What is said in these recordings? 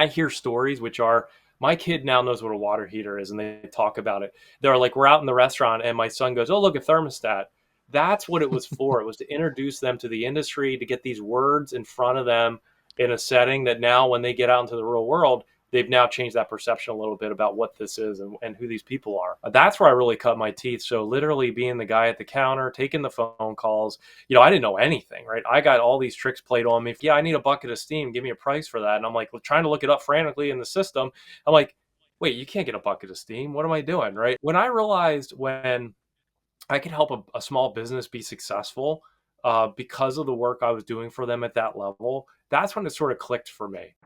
I hear stories which are, my kid now knows what a water heater is and they talk about it. They're like, we're out in the restaurant and my son goes, oh, look, a thermostat. That's what it was for. It was to introduce them to the industry, to get these words in front of them in a setting that now when they get out into the real world, they've now changed that perception a little bit about what this is and who these people are. That's where I really cut my teeth. So literally being the guy at the counter, taking the phone calls, I didn't know anything, right? I got all these tricks played on me. Yeah, I need a bucket of steam. Give me a price for that. And I'm like trying to look it up frantically in the system. I'm like, wait, you can't get a bucket of steam. What am I doing, right? When I realized when I could help a small business be successful because of the work I was doing for them at that level, that's when it sort of clicked for me.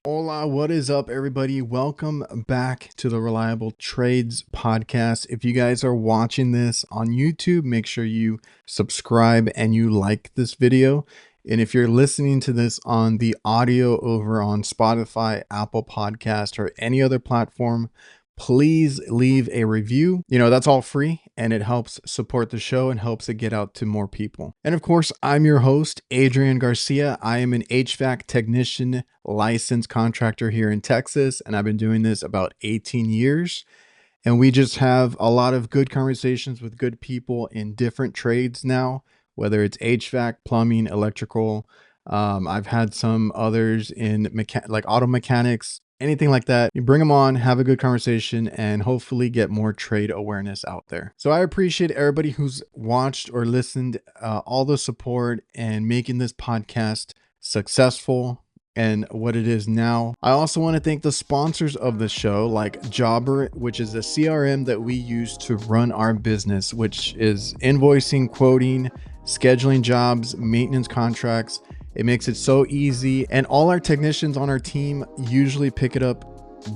Hola, what is up, everybody? Welcome back to the Reliable Trades podcast. If you guys are watching this on YouTube, make sure you subscribe and you like this video. And if you're listening to this on the audio over on Spotify, Apple Podcast, or any other platform, please leave a review. That's all free and it helps support the show and helps it get out to more people. And of course, I'm your host, Adrian Garcia. I am an HVAC technician, licensed contractor here in Texas, and I've been doing this about 18 years. And we just have a lot of good conversations with good people in different trades now, whether it's HVAC, plumbing, electrical. I've had some others in like auto mechanics, anything like that. You bring them on, have a good conversation, and hopefully get more trade awareness out there. So I appreciate everybody who's watched or listened, all the support and making this podcast successful and what it is now. I also want to thank the sponsors of the show, like Jobber, which is a CRM that we use to run our business, which is invoicing, quoting, scheduling jobs, maintenance contracts. It makes it so easy, and all our technicians on our team usually pick it up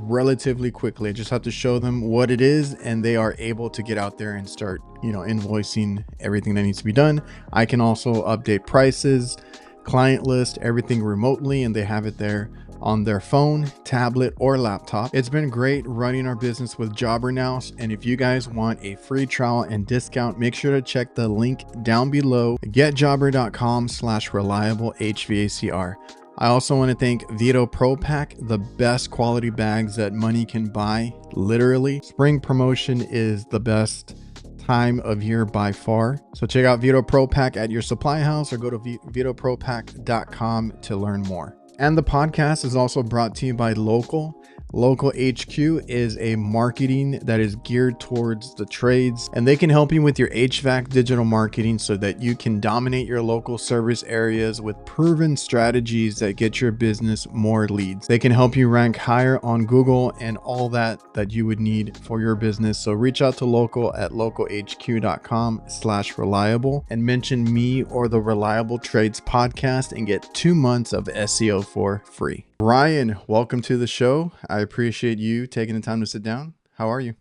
relatively quickly. I just have to show them what it is and they are able to get out there and start, invoicing everything that needs to be done. I can also update prices, client list, everything remotely, and they have it there on their phone, tablet, or laptop. It's been great running our business with Jobber now. And if you guys want a free trial and discount, make sure to check the link down below, getjobber.com/reliable HVACR. I also want to thank VETO Pro Pack, the best quality bags that money can buy. Literally, spring promotion is the best time of year by far. So check out VETO Pro Pack at your supply house or go to vetopropack.com to learn more. And the podcast is also brought to you by LOKAL. LOKAL HQ is a marketing that is geared towards the trades, and they can help you with your HVAC digital marketing so that you can dominate your local service areas with proven strategies that get your business more leads. They can help you rank higher on Google and all that you would need for your business. So reach out to LOKAL at localhq.com/reliable and mention me or the Reliable Trades podcast and get 2 months of SEO for free. Ryan, welcome to the show. I appreciate you taking the time to sit down. How are you?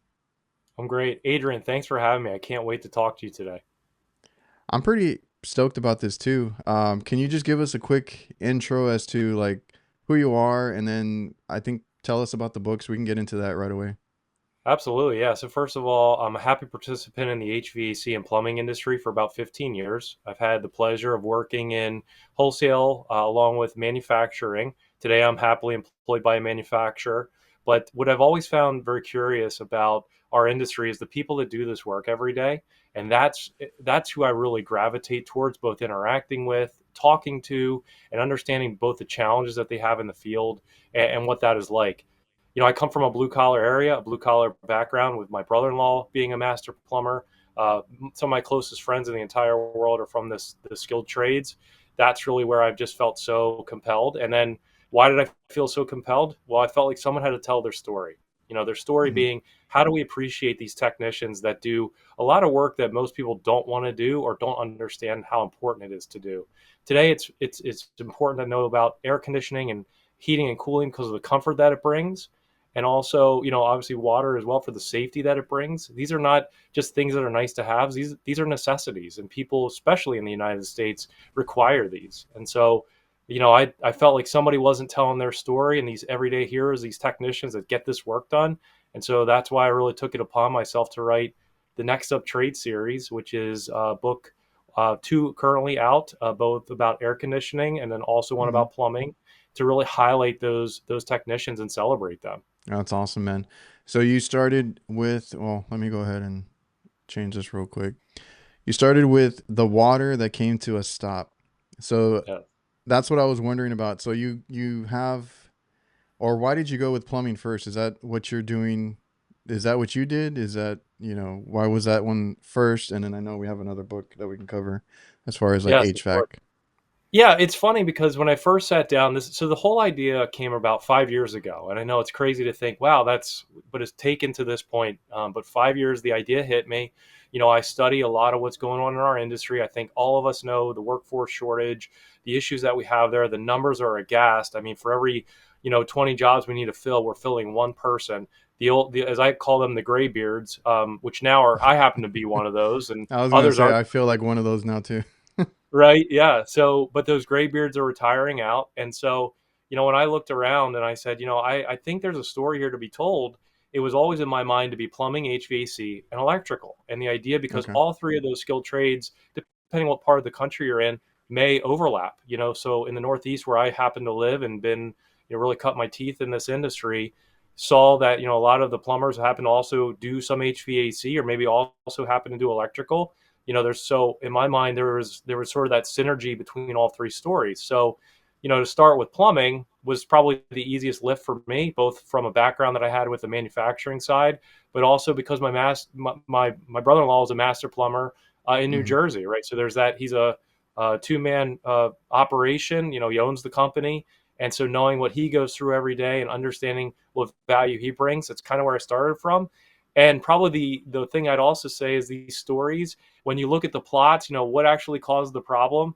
I'm great. Adrian, thanks for having me. I can't wait to talk to you today. I'm pretty stoked about this too. Can you just give us a quick intro as to like who you are, and then I think tell us about the books. We can get into that right away. Absolutely. Yeah. So first of all, I'm a happy participant in the HVAC and plumbing industry for about 15 years. I've had the pleasure of working in wholesale along with manufacturing. Today, I'm happily employed by a manufacturer. But what I've always found very curious about our industry is the people that do this work every day. And that's who I really gravitate towards, both interacting with, talking to, and understanding both the challenges that they have in the field and what that is like. I come from a blue collar area, a blue collar background with my brother-in-law being a master plumber. Some of my closest friends in the entire world are from the skilled trades. That's really where I've just felt so compelled. And then why did I feel so compelled? Well, I felt like someone had to tell their story. Their story Mhm. being, how do we appreciate these technicians that do a lot of work that most people don't want to do or don't understand how important it is to do. Today, it's important to know about air conditioning and heating and cooling because of the comfort that it brings, and also obviously water as well for the safety that it brings. These are not just things that are nice to have. These are necessities, and people, especially in the United States, require these. And so I felt like somebody wasn't telling their story, and these everyday heroes, these technicians that get this work done. And so that's why I really took it upon myself to write the Next Up Trade series, which is book two currently out, both about air conditioning and then also one Mhm. about plumbing, to really highlight those technicians and celebrate them. That's awesome, man. So you started with, well, let me go ahead and change this real quick. You started with the water that came to a stop. So Yeah. that's what I was wondering about. So you have, or why did you go with plumbing first? Is that what you're doing? Is that what you did? Is that, why was that one first? And then I know we have another book that we can cover as far as like Yes, of course. HVAC. Yeah, it's funny because when I first sat down, so the whole idea came about 5 years ago, and I know it's crazy to think, wow, but it's taken to this point. But 5 years, the idea hit me. I study a lot of what's going on in our industry. I think all of us know the workforce shortage, the issues that we have there. The numbers are aghast. I mean, for every 20 jobs we need to fill, we're filling one person. As I call them, the graybeards, which now I happen to be one of those, and I was gonna others say aren't. I feel like one of those now too. Right. Yeah. So, but those graybeards are retiring out. And so, when I looked around and I said, I think there's a story here to be told, it was always in my mind to be plumbing, HVAC, and electrical. And the idea, because Okay. all three of those skilled trades, depending what part of the country you're in, may overlap. So in the Northeast where I happen to live and been, really cut my teeth in this industry, saw that, a lot of the plumbers happen to also do some HVAC or maybe also happen to do electrical. There's, so in my mind there was sort of that synergy between all three stories. So to start with plumbing was probably the easiest lift for me, both from a background that I had with the manufacturing side, but also because my brother-in-law is a master plumber in New Hmm. Jersey, right? So there's that. He's a two-man operation. He owns the company, and so knowing what he goes through every day and understanding what value he brings, that's kind of where I started from. And probably the thing I'd also say is these stories, when you look at the plots, what actually caused the problem.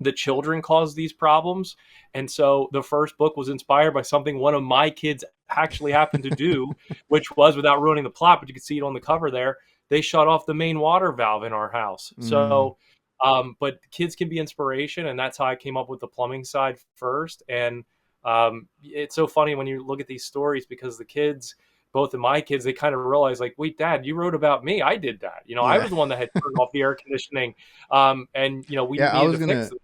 The children caused these problems. And so the first book was inspired by something one of my kids actually happened to do, which was, without ruining the plot, but you can see it on the cover there, they shut off the main water valve in our house. Mm. So, but kids can be inspiration. And that's how I came up with the plumbing side first. And it's so funny when you look at these stories because the kids, both of my kids, they kind of realize, like, wait, Dad, you wrote about me. I did that. I Yeah. was the one that had turned off the air conditioning, and we Yeah, needed to fix it.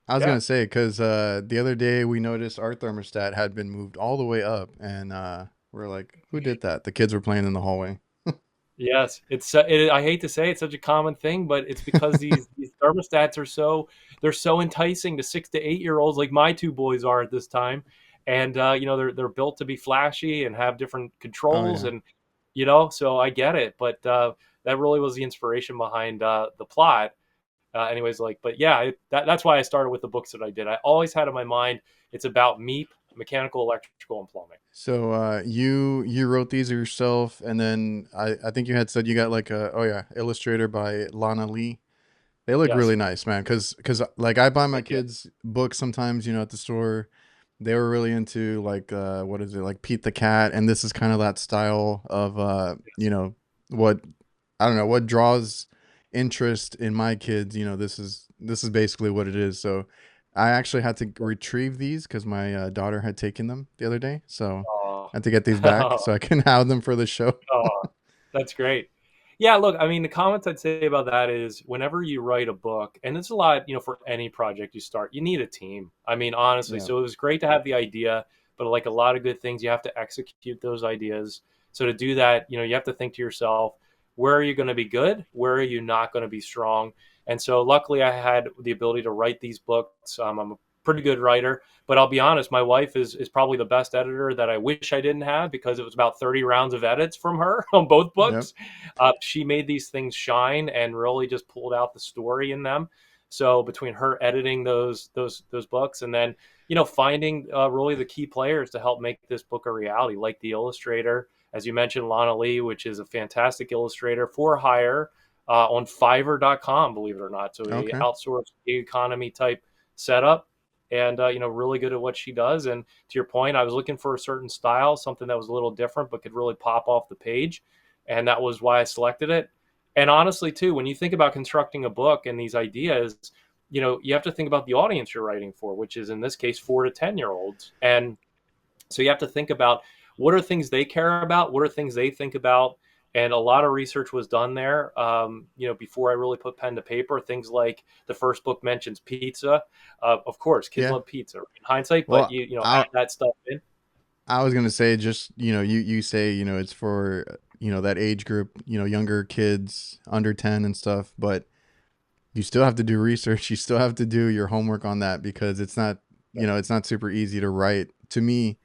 I was Yeah. gonna say because the other day we noticed our thermostat had been moved all the way up, and we're like, "Who did that?" The kids were playing in the hallway. Yes, I hate to say it's such a common thing, but it's because these thermostats they're so enticing to 6 to 8 year olds, like my two boys are at this time, and they're built to be flashy and have different Oh controls, yeah. and so I get it, but that really was the inspiration behind the plot. Anyways, like, but yeah, that's why I started with the books that I did. I always had in my mind it's about MEP, mechanical, electrical, and plumbing. So you wrote these yourself, and then I think you had said you got like a, oh yeah, illustrator by Lana Lee. They look really Yes, nice, man. Cause like I buy my thank you. kids books sometimes, at the store. They were really into like what is it, like Pete the Cat, and this is kind of that style of what, I don't know, what draws interest in my kids. This is basically what it is. So I actually had to retrieve these because my daughter had taken them the other day. So Oh, I had to get these back so I can have them for the show. oh, that's great. Yeah, look, I mean, the comments I'd say about that is whenever you write a book, and it's a lot, for any project you start, you need a team. I mean, honestly. Yeah. So it was great to have the idea, but like a lot of good things, you have to execute those ideas. So to do that, you have to think to yourself, where are you going to be good? Where are you not going to be strong? And so luckily I had the ability to write these books. I'm pretty good writer. But I'll be honest, my wife is probably the best editor that I wish I didn't have, because it was about 30 rounds of edits from her on both Yep. books. She made these things shine and really just pulled out the story in them. So between her editing those books, and then finding really the key players to help make this book a reality, like the illustrator, as you mentioned, Lana Lee, which is a fantastic illustrator for hire on Fiverr.com, believe it or not. So a Okay. outsourced gig economy type setup, and really good at what she does. And to your point, I was looking for a certain style, something that was a little different but could really pop off the page, and that was why I selected it. And honestly, too, when you think about constructing a book and these ideas, you have to think about the audience you're writing for, which is in this case 4 to 10 year olds. And so you have to think about what are things they care about, what are things they think about. And a lot of research was done there, before I really put pen to paper. Things like the first book mentions pizza. Of course, kids Yeah. love pizza in hindsight, but Well, add that stuff in. I was gonna say, just you say it's for that age group, younger kids under 10 and stuff, but you still have to do research. You still have to do your homework on that, because it's not it's not super easy to write. To me,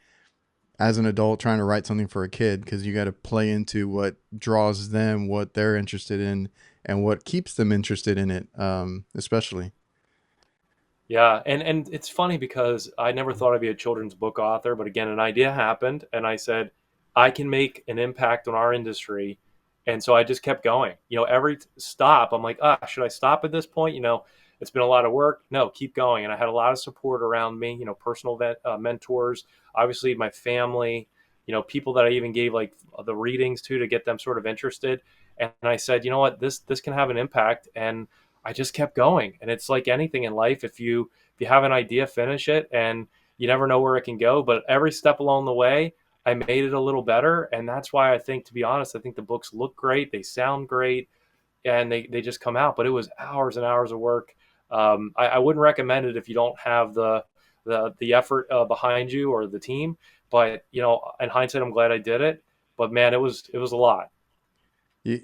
as an adult trying to write something for a kid, because you got to play into what draws them, what they're interested in, and what keeps them interested in it, especially. Yeah, and it's funny because I never thought I'd be a children's book author, but again, an idea happened, and I said I can make an impact on our industry, and so I just kept going. Every stop, I'm like, should I stop at this point? It's been a lot of work. No, keep going, and I had a lot of support around me. Personal mentors, obviously my family. People that I even gave like the readings to get them sort of interested, and I said, you know what, this can have an impact, and I just kept going. And it's like anything in life. If you have an idea, finish it, and you never know where it can go. But every step along the way, I made it a little better. And that's why I think, to be honest, I think the books look great. They sound great, and they just come out. But it was hours and hours of work. I wouldn't recommend it if you don't have the effort behind you or the team. But in hindsight, I'm glad I did it. But man, it was a lot. You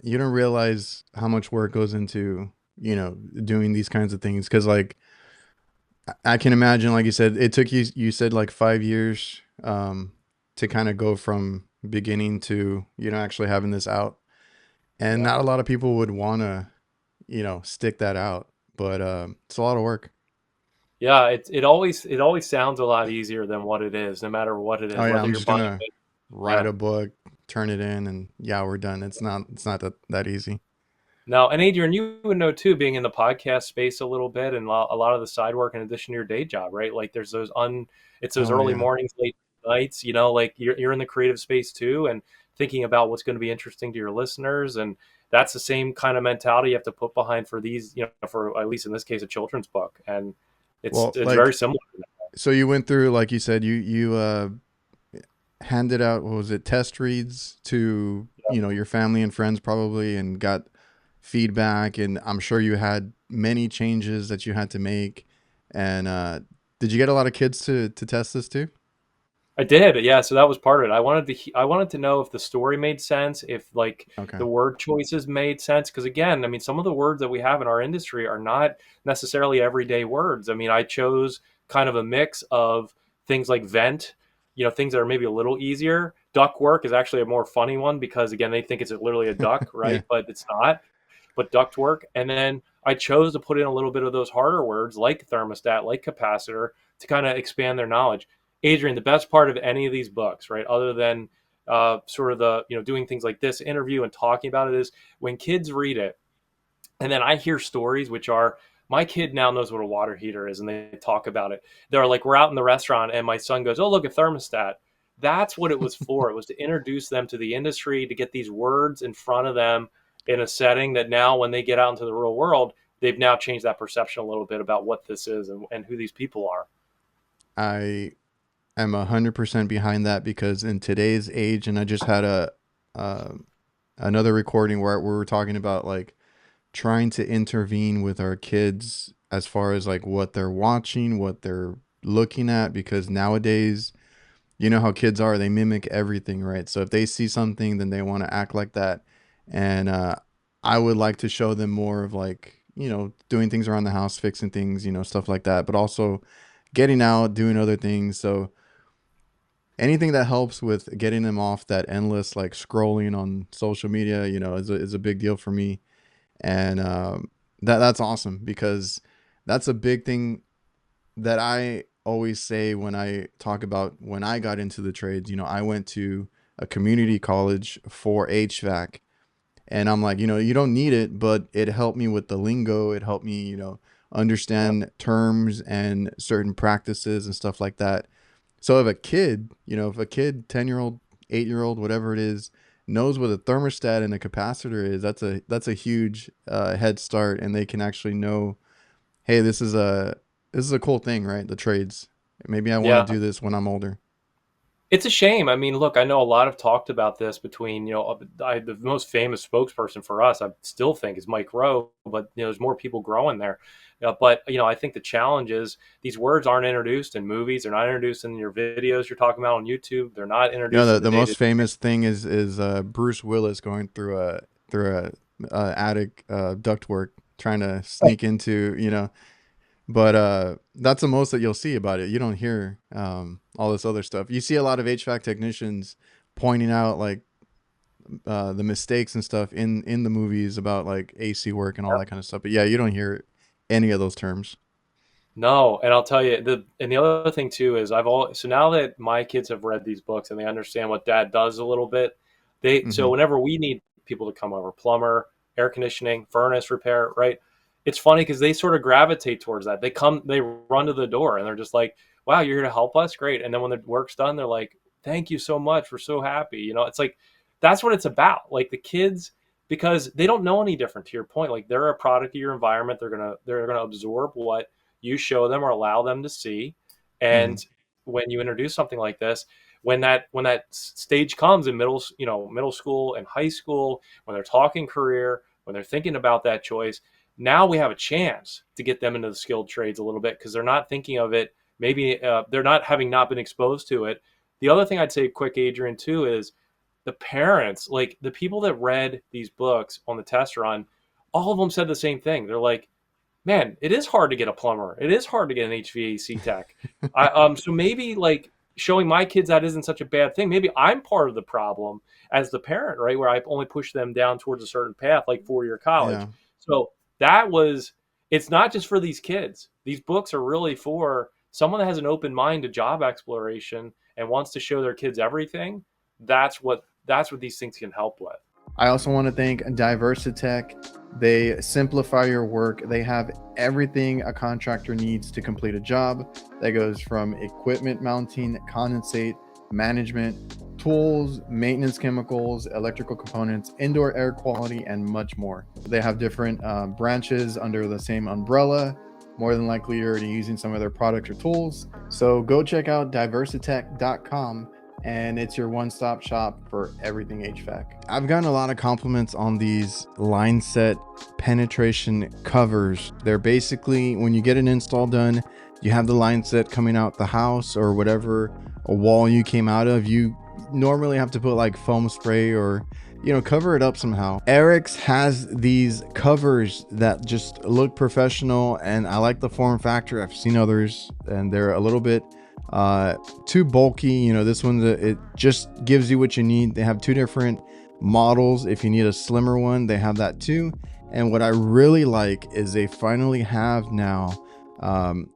you don't realize how much work goes into doing these kinds of things, because like I can imagine, like you said, it took you said like 5 years to kind of go from beginning to actually having this out, and Yeah. not a lot of people would want to stick that out, but it's a lot of work. Yeah, it always sounds a lot easier than what it is, no matter what it Oh is, yeah, whether I'm you're just buying gonna it. write Yeah. a book, turn it in, and yeah, we're done. It's not that easy. Now, and Adrian, you would know too, being in the podcast space a little bit, and a lot of the side work in addition to your day job, right? Like there's it's those Oh early yeah. mornings, late nights, like you're in the creative space too, and thinking about what's going to be interesting to your listeners. And that's the same kind of mentality you have to put behind for these, for at least in this case, a children's book. And it's Well, it's very like, similar. so you went through, like you said, you handed out, what was it, test reads to your family and friends probably, and got feedback, and I'm sure you had many changes that you had to make. And did you get a lot of kids to test this too? I did, yeah. So that was part of it. I wanted to know if the story made sense, if like Okay. the word choices made sense. Because again, I mean, some of the words that we have in our industry are not necessarily everyday words. I mean, I chose kind of a mix of things like vent, things that are maybe a little easier. Duct work is actually a more funny one because again, they think it's literally a duck, Yeah. right? But it's not. But duct work, and then I chose to put in a little bit of those harder words like thermostat, like capacitor, to kind of expand their knowledge. Adrian, the best part of any of these books, right, other than sort of the doing things like this interview and talking about it, is when kids read it, and then I hear stories which are, my kid now knows what a water heater is, and they talk about it. They're like, we're out in the restaurant, and my son goes, "Oh, look, a thermostat." That's what it was for. It was to introduce them to the industry, to get these words in front of them in a setting that now, when they get out into the real world, they've now changed that perception a little bit about what this is and who these people are. I am 100% behind that, because in today's age, and I just had a uh, another recording where we were talking about like trying to intervene with our kids as far as like what they're watching, what they're looking at, because nowadays, you know how kids are, they mimic everything, right? So if they see something, then they want to act like that. And I would like to show them more of like, doing things around the house, fixing things, stuff like that, but also getting out, doing other things. So anything that helps with getting them off that endless like scrolling on social media, is a big deal for me. And that's awesome because that's a big thing that I always say when I talk about when I got into the trades. I went to a community college for HVAC, and I'm like, you don't need it, but it helped me with the lingo. It helped me, Yeah. understand terms and certain practices and stuff like that. So if a kid, 10-year old, 8-year old, whatever it is, knows what a thermostat and a capacitor is, that's a huge head start, and they can actually know, hey, this is a cool thing, right? The trades. Maybe I want to Yeah. do this when I'm older. It's a shame. I mean, look, I know a lot have talked about this between, the most famous spokesperson for us, I still think, is Mike Rowe, but, there's more people growing there. But, I think the challenge is these words aren't introduced in movies. They're not introduced in your videos you're talking about on YouTube. They're not introduced The in the the day to most day. famous thing is Bruce Willis going through a attic ductwork trying to sneak into, but that's the most that you'll see about it. You don't hear all this other stuff. You see a lot of HVAC technicians pointing out like the mistakes and stuff in the movies about like AC work and all that kind of stuff. But yeah, you don't hear any of those terms. No, and I'll tell you the other thing too is so now that my kids have read these books and they understand what dad does a little bit, so Hmm. whenever we need people to come over, plumber, air conditioning, furnace repair, right? It's funny because they sort of gravitate towards that. They run to the door and they're just like, "Wow, you're here to help us, great!" And then when the work's done, they're like, "Thank you so much, we're so happy." It's like that's what it's about. Like the kids, because they don't know any different. To your point, like they're a product of your environment. They're gonna absorb what you show them or allow them to see. Hmm. And when you introduce something like this, when that stage comes in middle school and high school, when they're talking career, when they're thinking about that choice, now we have a chance to get them into the skilled trades a little bit because they're not thinking of it. Maybe they're not having not been exposed to it. The other thing I'd say, quick, Adrian, too, is the parents, like the people that read these books on the test run, all of them said the same thing. They're like, man, it is hard to get a plumber. It is hard to get an HVAC tech. So maybe like showing my kids that isn't such a bad thing. Maybe I'm part of the problem as the parent, right? Where I only push them down towards a certain path, like 4-year Yeah. college. So that was, it's not just for these kids. These books are really for someone that has an open mind to job exploration and wants to show their kids everything. That's what these things can help with. I also want to thank DiversiTech. They simplify your work. They have everything a contractor needs to complete a job. That goes from equipment mounting, condensate, management, tools, maintenance chemicals, electrical components, indoor air quality, and much more. They have different branches under the same umbrella. More than likely, you're already using some of their products or tools. So go check out diversitech.com, and it's your one-stop shop for everything HVAC. I've gotten a lot of compliments on these line set penetration covers. They're basically, when you get an install done, you have the line set coming out the house or whatever a wall you came out of. You normally have to put like foam spray or cover it up somehow. AIREX has these covers that just look professional, and I like the form factor. I've seen others and they're a little bit too bulky. This one, it just gives you what you need. They have two different models. If you need a slimmer one, they have that too. And what I really like is they finally have now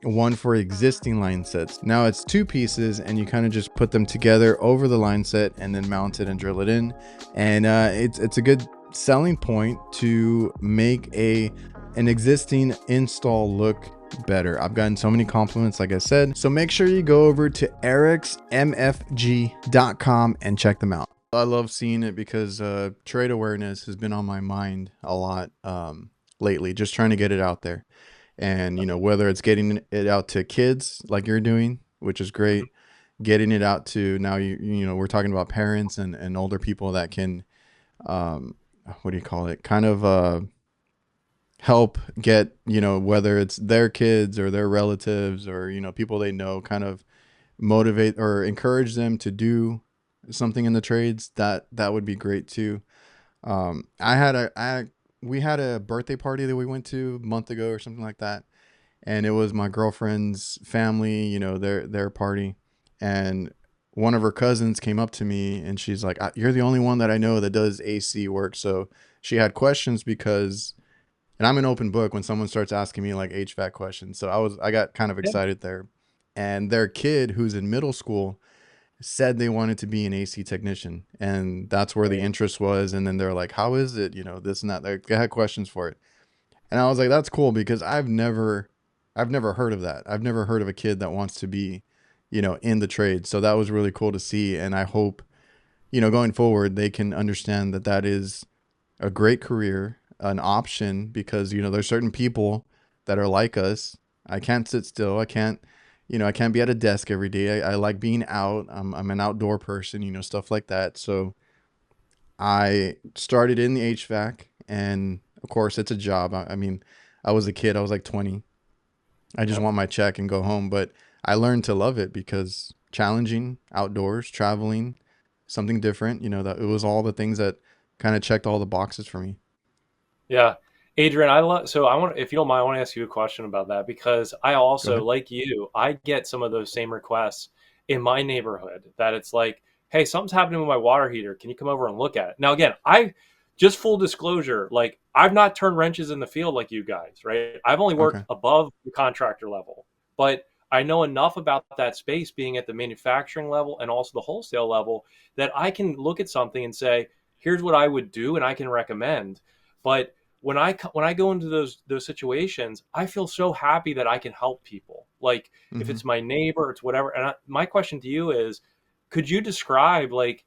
one for existing line sets. Now it's two pieces, and you kind of just put them together over the line set and then mount it and drill it in. And it's a good selling point to make an existing install look better. I've gotten so many compliments, like I said. So make sure you go over to airexmfg.com and check them out. I love seeing it because trade awareness has been on my mind a lot lately, just trying to get it out there. And whether it's getting it out to kids like you're doing, which is great, getting it out to now we're talking about parents and older people that can what do you call it, kind of help get, whether it's their kids or their relatives or people they know, kind of motivate or encourage them to do something in the trades. That would be great too. I had we had a birthday party that we went to a month ago or something like that, and it was my girlfriend's family, their party, and one of her cousins came up to me and she's like, "You're the only one that I know that does AC work." So she had questions because, and I'm an open book when someone starts asking me like HVAC questions. So I got kind of Yeah. excited there, and their kid who's in middle school said they wanted to be an AC technician, and that's where the Right. interest was. And then they're like, "How is it? This and that." They had questions for it, and I was like, "That's cool," because I've never heard of that. I've never heard of a kid that wants to be, in the trade. So that was really cool to see, and I hope, going forward, they can understand that that is a great career, an option, because there's certain people that are like us. I can't sit still. I can't be at a desk every day. I like being out. I'm an outdoor person, stuff like that. So I started in the HVAC, and of course, it's a job. I mean, I was a kid. I was like 20. I just Yep. want my check and go home. But I learned to love it because challenging, outdoors, traveling, something different. That it was all the things that kind of checked all the boxes for me. Yeah. Adrian, so I want, if you don't mind, I want to ask you a question about that because I Go also, ahead. like you, I get some of those same requests in my neighborhood that it's like, hey, something's happening with my water heater. Can you come over and look at it? Now, again, just full disclosure, like I've not turned wrenches in the field like you guys, right? I've only worked Okay. above the contractor level, but I know enough about that space being at the manufacturing level and also the wholesale level that I can look at something and say, here's what I would do and I can recommend. But when I go into those situations, I feel so happy that I can help people. Like if Hmm. it's my neighbor, it's whatever. And my question to you is, could you describe like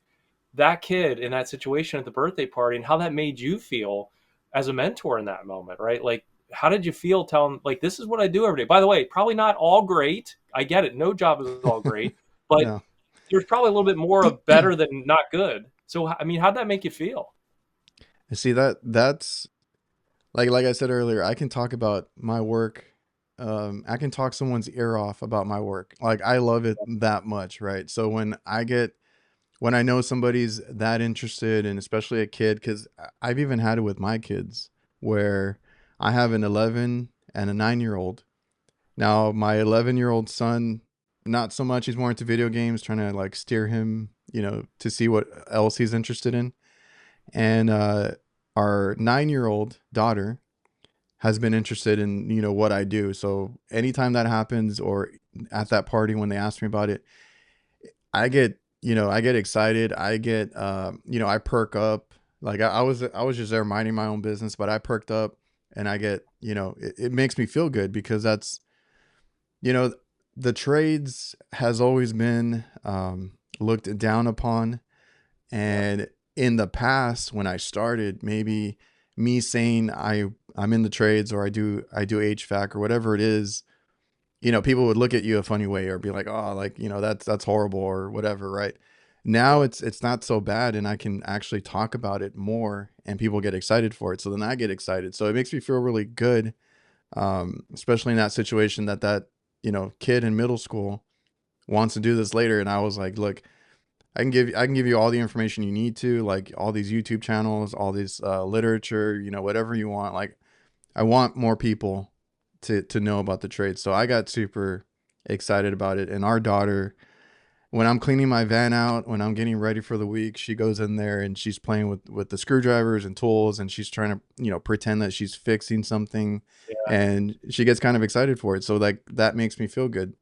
that kid in that situation at the birthday party and how that made you feel as a mentor in that moment, right? Like how did you feel telling like this is what I do every day? By the way, probably not all great. I get it. No job is all great, but No. there's probably a little bit more of better than not good. So I mean, how'd that make you feel? See, that's like I said earlier, I can talk about my work. I can talk someone's ear off about my work. Like I love it that much, right? So when I know somebody's that interested, and especially a kid, because I've even had it with my kids, where I have an 11 and a 9-year old. Now my 11-year-old son, not so much. He's more into video games, trying to like steer him, to see what else he's interested in. And our 9-year-old daughter has been interested in what I do. So anytime that happens, or at that party when they ask me about it, I get excited. I get I perk up. Like I was just there minding my own business, but I perked up, and I get it makes me feel good because that's you know the trades has always been looked down upon. Yeah. And in the past, when I started, maybe me saying I'm in the trades, or I do HVAC or whatever it is, people would look at you a funny way or be like, "Oh, like, that's horrible," or whatever, right? Now Yeah. it's not so bad, and I can actually talk about it more, and people get excited for it. So then I get excited. So it makes me feel really good, especially in that situation that kid in middle school wants to do this later, and I was like, "Look, I can give you all the information you need to, like all these YouTube channels, all these literature, whatever you want. Like I want more people to know about the trade." So I got super excited about it. And our daughter, when I'm cleaning my van out, when I'm getting ready for the week, she goes in there and she's playing with the screwdrivers and tools, and she's trying to pretend that she's fixing something, Yeah. and she gets kind of excited for it. So like that makes me feel good.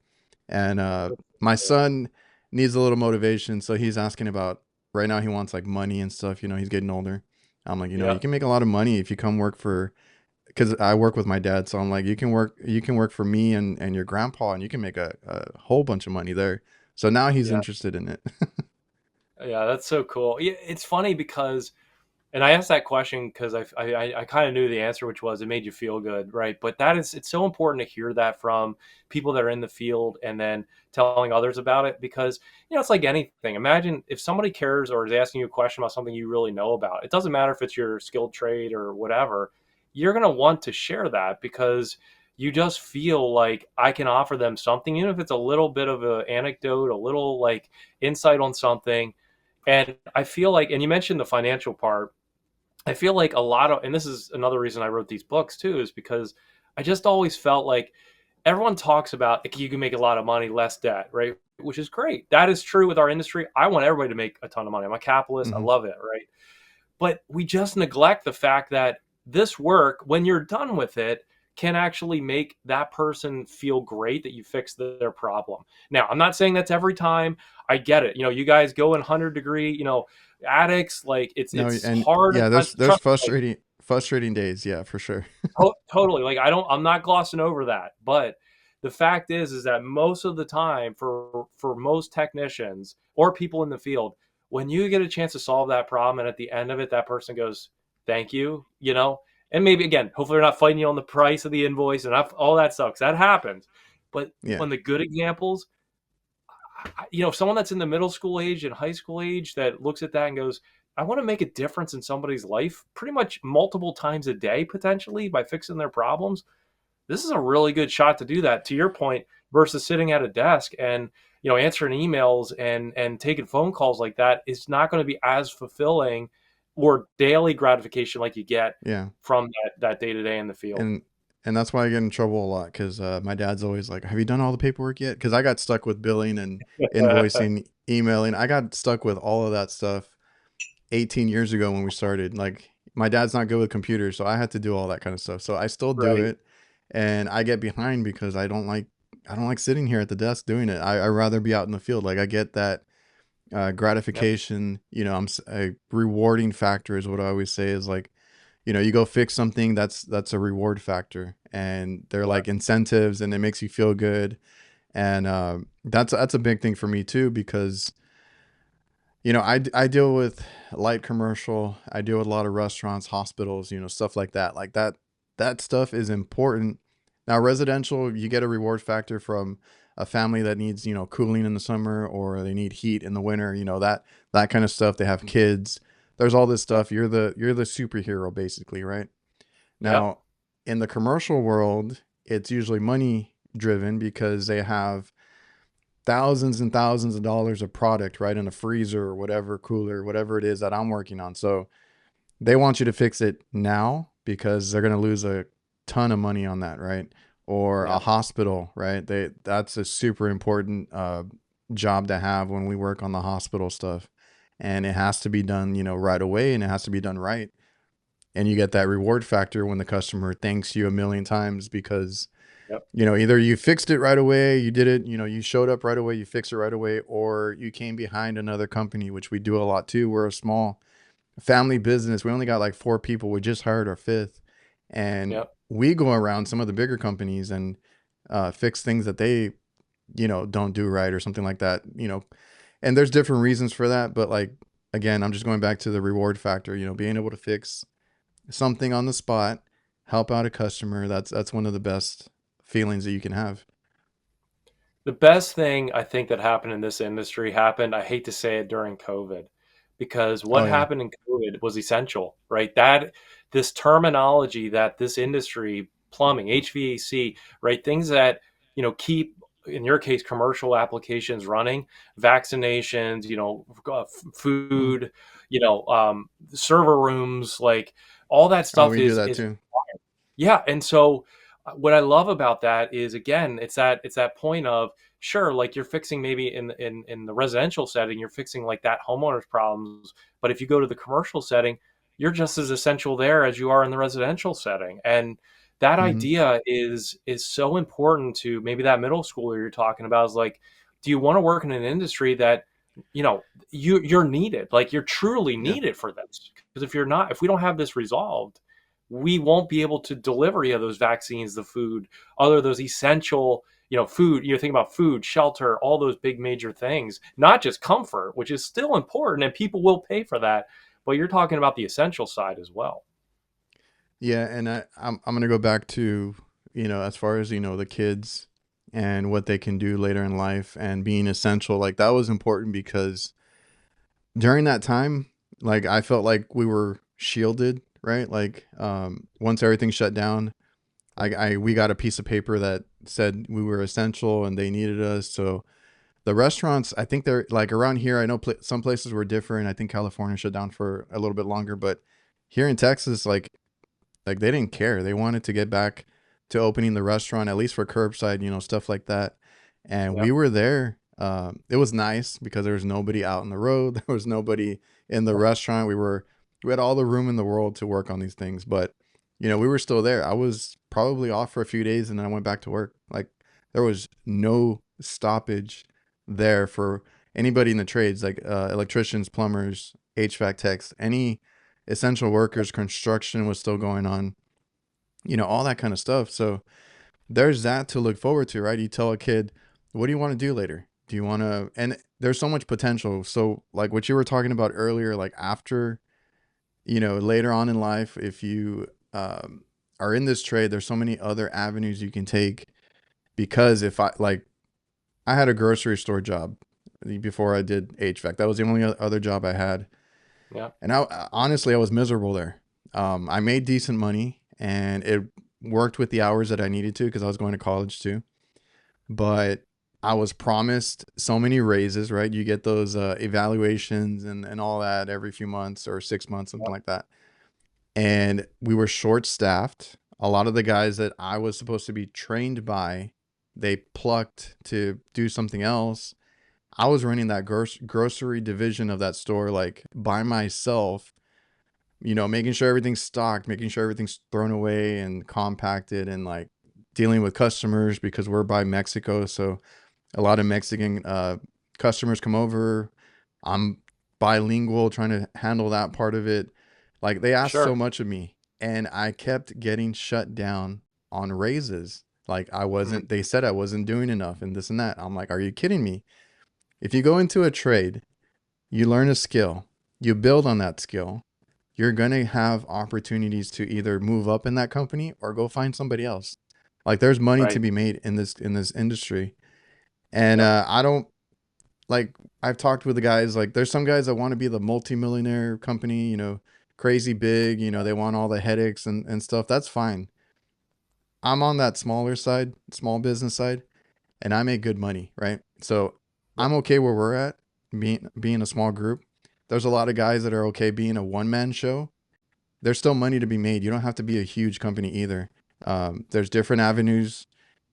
And my Yeah. son needs a little motivation, so he's asking about, right now he wants like money and stuff. He's getting older. I'm like, Yeah. you can make a lot of money if you come work for, because I work with my dad. So I'm like, you can work for me and your grandpa, and you can make a whole bunch of money there. So now he's Yeah. interested in it. Yeah, that's so cool. Yeah, it's funny because, and I asked that question because I kind of knew the answer, which was it made you feel good, right? But it's so important to hear that from people that are in the field and then telling others about it because, it's like anything. Imagine if somebody cares or is asking you a question about something you really know about. It doesn't matter if it's your skilled trade or whatever. You're going to want to share that because you just feel like I can offer them something, even if it's a little bit of an anecdote, a little like insight on something. And I feel like, and you mentioned the financial part. I feel like a lot of, and this is another reason I wrote these books too, is because I just always felt like everyone talks about like, you can make a lot of money, less debt, right? Which is great. That is true with our industry. I want everybody to make a ton of money. I'm a capitalist. I Hmm. love it, right? But we just neglect the fact that this work, when you're done with it, can actually make that person feel great that you fixed their problem. Now, I'm not saying that's every time. I get it. You guys go in 100-degree, attics. Like No, it's and hard at yeah, times. there's Trust me, like, frustrating days. Yeah, for sure. totally. Like I'm not glossing over that. But the fact is that most of the time, for most technicians or people in the field, when you get a chance to solve that problem, and at the end of it, that person goes, "Thank you," and maybe again, hopefully they're not fighting you on the price of the invoice and all that stuff, 'cause that happens. But Yeah. when the good examples, someone that's in the middle school age and high school age that looks at that and goes, I want to make a difference in somebody's life pretty much multiple times a day, potentially by fixing their problems. This is a really good shot to do that, to your point, versus sitting at a desk and, answering emails and taking phone calls like that is not going to be as fulfilling or daily gratification like you get Yeah. from that day to day in the field. and and that's why I get in trouble a lot, because my dad's always like, "Have you done all the paperwork yet?" Because I got stuck with billing and invoicing, emailing. I got stuck with all of that stuff 18 years ago when we started. Like, my dad's not good with computers, so I had to do all that kind of stuff. So I still do Right. it, and I get behind because I don't like sitting here at the desk doing it. I rather be out in the field. Like, I get that Yep. gratification. A rewarding factor is what I always say is like, you go fix something, that's a reward factor, and they're Yeah. like incentives, and it makes you feel good. And that's a big thing for me too, because I deal with light commercial, I deal with a lot of restaurants, hospitals, stuff like that stuff is important. Now, residential, you get a reward factor from a family that needs cooling in the summer, or they need heat in the winter, that kind of stuff. They have kids, there's all this stuff. You're the superhero, basically, right? Yep. Now, in the commercial world, it's usually money driven, because they have thousands and thousands of dollars of product right in a freezer or whatever, cooler, whatever it is that I'm working on. So they want you to fix it now, because they're going to lose a ton of money on that, right? Or a Yep. hospital, right? That's a super important job to have when we work on the hospital stuff. And it has to be done, right away, and it has to be done right. And you get that reward factor when the customer thanks you a million times, because Yep. either you fixed it right away, you did it, you showed up right away, you fixed it right away, or you came behind another company, which we do a lot too. We're a small family business. We only got like 4 people. We just hired our fifth, and Yep. we go around some of the bigger companies and fix things that they, don't do right, or something like that. And there's different reasons for that, but like, again, I'm just going back to the reward factor. Being able to fix something on the spot, help out a customer. That's one of the best feelings that you can have. The best thing I think that happened in this industry happened, I hate to say it, during COVID, because Oh what yeah. happened in COVID was essential, right? That this terminology that this industry, plumbing, HVAC, right? Things that, keep, in your case, commercial applications running, vaccinations, Hmm. food, server rooms, like all that Oh, stuff we do is that is too. yeah, and so what I love about that is, again, it's that point of, sure, like you're fixing maybe in the residential setting, you're fixing like that homeowner's problems, but if you go to the commercial setting, you're just as essential there as you are in the residential setting, and that Hmm. idea is so important to maybe that middle schooler you're talking about. Is like, do you want to work in an industry that you know you're needed, like you're truly Yeah. needed for this? Because if we don't have this resolved, we won't be able to deliver you those vaccines, the food, other those essential, food. You're thinking about food, shelter, all those big major things, not just comfort, which is still important and people will pay for that, but you're talking about the essential side as well. Yeah, and I'm gonna go back to, as far as the kids and what they can do later in life and being essential. Like, that was important, because during that time, like, I felt like we were shielded, right? Like, once everything shut down, we got a piece of paper that said we were essential and they needed us. So the restaurants, I think they're like around here. I know some places were different. I think California shut down for a little bit longer, but here in Texas, like they didn't care. They wanted to get back to opening the restaurant, at least for curbside, stuff like that. And we Yep. were there. It was nice because there was nobody out on the road. There was nobody in the restaurant. We had all the room in the world to work on these things, but we were still there. I was probably off for a few days and then I went back to work. Like there was no stoppage there for anybody in the trades, like electricians, plumbers, HVAC techs, any essential workers. Construction was still going on, all that kind of stuff. So there's that to look forward to, right? You tell a kid, what do you want to do later? Do you want to, and there's so much potential. So like what you were talking about earlier, like after, later on in life, if you are in this trade, there's so many other avenues you can take. Because if I had a grocery store job before I did HVAC. That was the only other job I had. Yeah. And honestly, I was miserable there. I made decent money and it worked with the hours that I needed to because I was going to college too. But I was promised so many raises, right? You get those evaluations and all that every few months or 6 months, something Yep. like that. And we were short staffed. A lot of the guys that I was supposed to be trained by, they plucked to do something else. I was running that grocery division of that store like by myself, making sure everything's stocked, making sure everything's thrown away and compacted, and like dealing with customers because we're by Mexico. So a lot of Mexican customers come over. I'm bilingual, trying to handle that part of it. Like they asked Sure. so much of me, and I kept getting shut down on raises. Like I Mm. wasn't, they said I wasn't doing enough and this and that. I'm like, are you kidding me? If you go into a trade, you learn a skill, you build on that skill, you're going to have opportunities to either move up in that company or go find somebody else. Like there's money to Right. be made in this industry. And Yep. I don't like, I've talked with the guys, like there's some guys that want to be the multimillionaire company, crazy big, they want all the headaches and stuff. That's fine. I'm on that smaller side, small business side, and I make good money, right? So Yep. I'm okay where we're at, being a small group. There's a lot of guys that are okay being a one man show. There's still money to be made. You don't have to be a huge company either. There's different avenues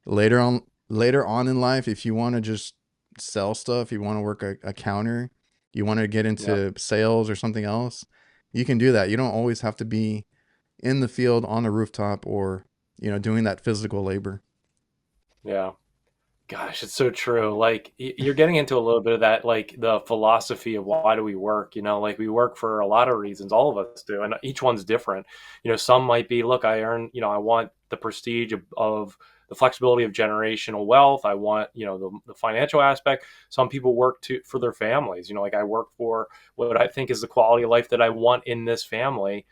later on in life. If you want to just sell stuff, you want to work a counter, you want to get Yep. into sales or something else, you can do that. You don't always have to be in the field on a rooftop or doing that physical labor. Yeah. Gosh, it's so true. Like you're getting into a little bit of that, like the philosophy of why do we work? Like we work for a lot of reasons. All of us do, and each one's different. Some might be, look, I earn, I want the prestige of the flexibility of generational wealth. I want, the financial aspect. Some people work for their families. Like I work for what I think is the quality of life that I want in this family.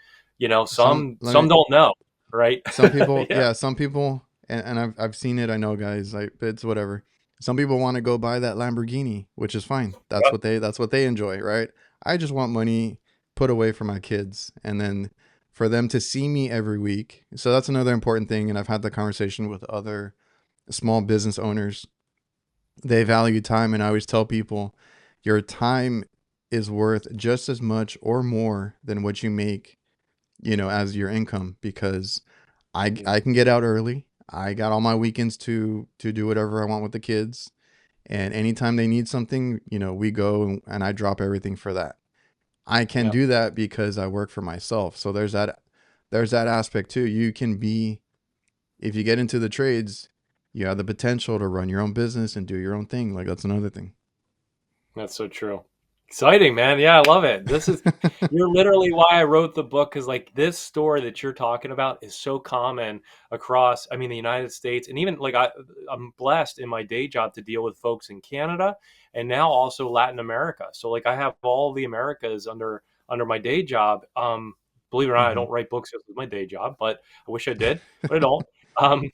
Some let Some me don't know, right? Some people, Yeah. yeah, some people, and I've seen it. I know guys, like it's whatever. Some people want to go buy that Lamborghini, which is fine. Yep. That's what they enjoy, right? I just want money put away for my kids, and then for them to see me every week. So that's another important thing. And I've had the conversation with other small business owners. They value time, and I always tell people, your time is worth just as much or more than what you make, as your income, because I Mm. can get out early. I got all my weekends to do whatever I want with the kids. And anytime they need something, we go and I drop everything for that. I can Yep. do that because I work for myself. So there's that aspect too. You can be, if you get into the trades, you have the potential to run your own business and do your own thing. Like that's another thing. That's so true. Exciting, man. Yeah, I love it. You're literally why I wrote the book, because like this story that you're talking about is so common across, I mean, the United States, and even like I'm blessed in my day job to deal with folks in Canada and now also Latin America. So like I have all the Americas under my day job. Believe it or not, I Hmm. don't write books just with my day job, but I wish I did, but I don't.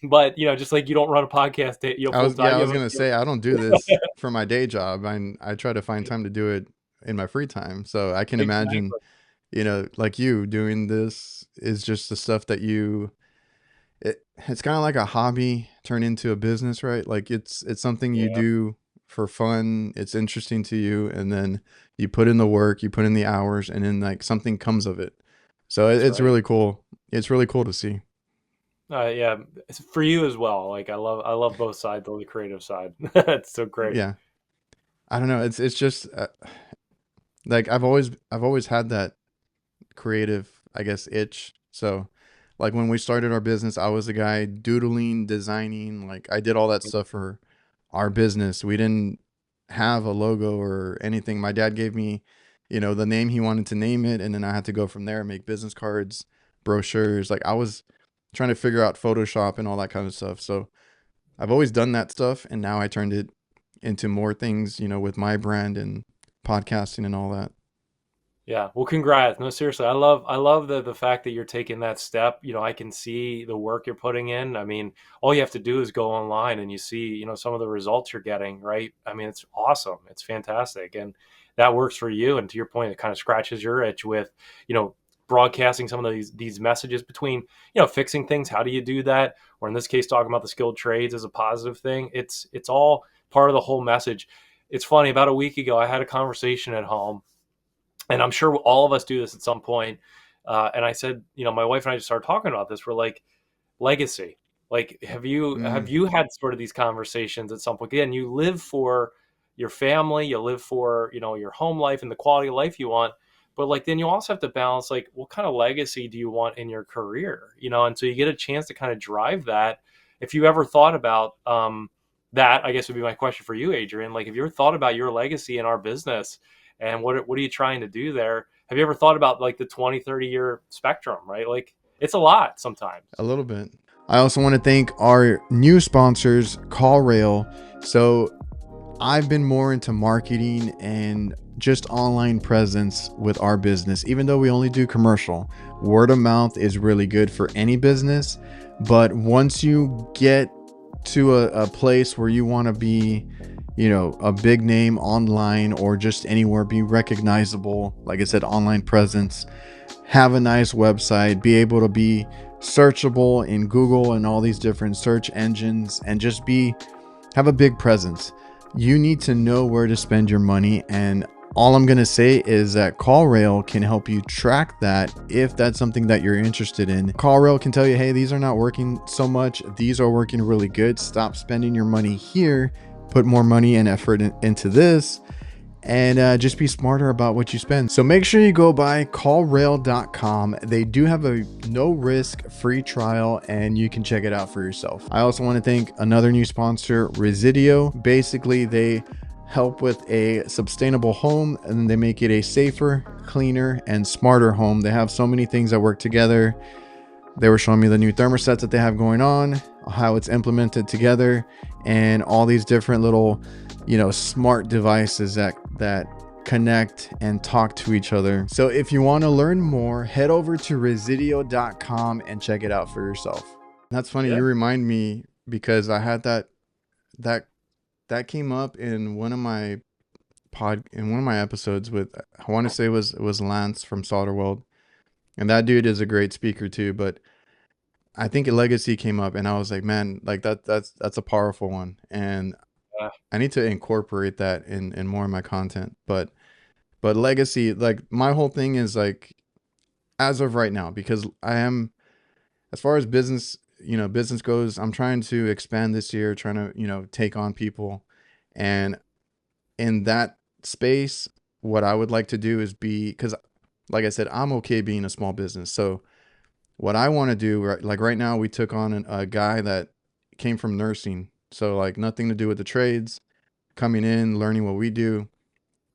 But just like you don't run a podcast, full Yeah, time. I was gonna say I don't do this for my day job. I try to find time to do it in my free time. So I can imagine, Exactly. like you doing this is just the stuff that it's kind of like a hobby turned into a business, right? Like it's something you Yeah. do for fun. It's interesting to you, and then you put in the work, you put in the hours, and then like something comes of it. So That's it's right. really cool. It's really cool to see. Yeah, it's for you as well. Like I love both sides of the creative side. It's so great. Yeah. I don't know. It's just like I've always had that creative, I guess, itch. So, like when we started our business, I was the guy doodling, designing. Like I did all that stuff for our business. We didn't have a logo or anything. My dad gave me, the name he wanted to name it, and then I had to go from there and make business cards, brochures. Like I was trying to figure out Photoshop and all that kind of stuff. So I've always done that stuff, and now I turned it into more things, with my brand and podcasting and all that. Yeah. Well, congrats. No, seriously, I love the fact that you're taking that step. You know, I can see the work you're putting in. I mean, all you have to do is go online and you see, some of the results you're getting, right? I mean, it's awesome. It's fantastic. And that works for you. And to your point, it kind of scratches your itch with, you know, broadcasting some of these messages between, fixing things. How do you do that? Or in this case, talking about the skilled trades as a positive thing. It's all part of the whole message. It's funny, about a week ago, I had a conversation at home, and I'm sure all of us do this at some point. And I said, my wife and I just started talking about this. We're like, legacy. Like, have Mm, you had sort of these conversations at some point? Again, you live for your family, you live for your home life and the quality of life you want. But like, then you also have to balance, like, what kind of legacy do you want in your career? And so you get a chance to kind of drive that. If you ever thought about that, I guess would be my question for you, Adrian. Like, have you ever thought about your legacy in our business, and what are you trying to do there? Have you ever thought about like the 20, 30 year spectrum, right? Like, it's a lot a sometimes. little bit. I also want to thank our new sponsors, CallRail. So I've been more into marketing and just online presence with our business, even though we only do commercial. Word of mouth is really good for any business. But once you get to a place where you want to be, a big name online or just anywhere, be recognizable, like I said, online presence, have a nice website, be able to be searchable in Google and all these different search engines, and just have a big presence. You need to know where to spend your money, and all I'm going to say is that CallRail can help you track that if that's something that you're interested in. CallRail can tell you, hey, these are not working so much, these are working really good, stop spending your money here, put more money and effort into this, and just be smarter about what you spend. So make sure you go by callrail.com. They do have a no risk free trial, and you can check it out for yourself. I also want to thank another new sponsor, Resideo. Basically, they help with a sustainable home, and they make it a safer, cleaner, and smarter home. They have so many things that work together. They were showing me the new thermostats that they have going on, how it's implemented together, and all these different little, smart devices that connect and talk to each other. So if you want to learn more, head over to resideo.com and check it out for yourself. That's funny. Yeah. You remind me because I had that that came up in one of my episodes with, I want to say it was Lance from Solder World. And that dude is a great speaker too, but I think a legacy came up, and I was like, man, like that's a powerful one, and Yeah. I need to incorporate that in more of my content. But legacy, like my whole thing is like, as of right now, because I am, as far as business goes, I'm trying to expand this year, trying to take on people, and in that space, what I would like to do is be, because like I said, I'm okay being a small business, so what I want to do, like right now, we took on a guy that came from nursing. So, like, nothing to do with the trades, coming in, learning what we do.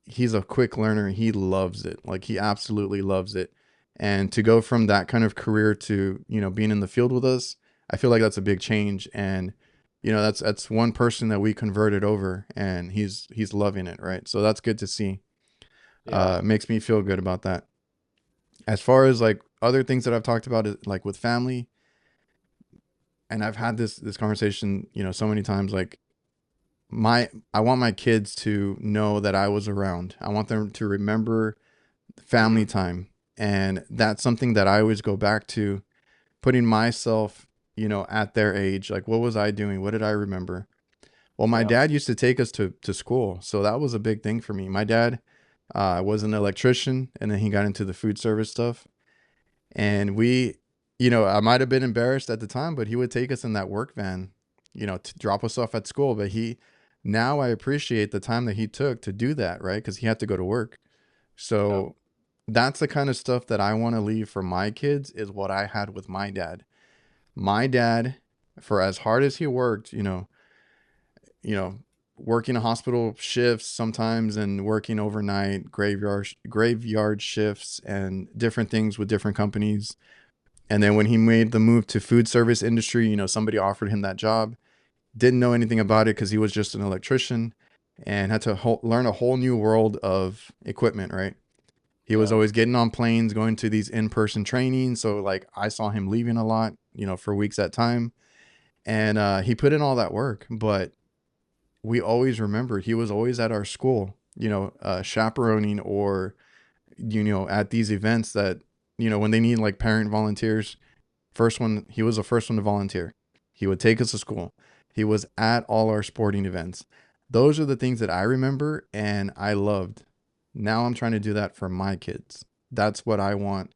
He's a quick learner. He loves it. Like, he absolutely loves it. And to go from that kind of career to, being in the field with us, I feel like that's a big change. And, that's one person that we converted over, and he's loving it. Right. So that's good to see. Yeah. Makes me feel good about that. As far as like other things that I've talked about, like with family, and I've had this conversation, so many times. Like I want my kids to know that I was around. I want them to remember family Hmm. time, and that's something that I always go back to, putting myself, at their age. Like, what was I doing? What did I remember? Well, my Yeah. dad used to take us to school, so that was a big thing for me. My dad was an electrician, and then he got into the food service stuff. And we, I might have been embarrassed at the time, but he would take us in that work van, to drop us off at school. But now I appreciate the time that he took to do that, right? Because he had to go to work. Yeah. So that's the kind of stuff that I want to leave for my kids, is what I had with my dad. My dad, for as hard as he worked, you know, working a hospital shifts sometimes and working overnight, graveyard shifts and different things with different companies. And then when he made the move to food service industry, somebody offered him that job. Didn't know anything about it because he was just an electrician, and had to learn a whole new world of equipment, right? He was Yeah. always getting on planes, going to these in-person trainings. So like I saw him leaving a lot, for weeks at a time. And he put in all that work, but we always remember he was always at our school, chaperoning, or, at these events that, when they need like parent volunteers. First one, he was the first one to volunteer. He would take us to school. He was at all our sporting events. Those are the things that I remember and I loved. Now I'm trying to do that for my kids. That's what I want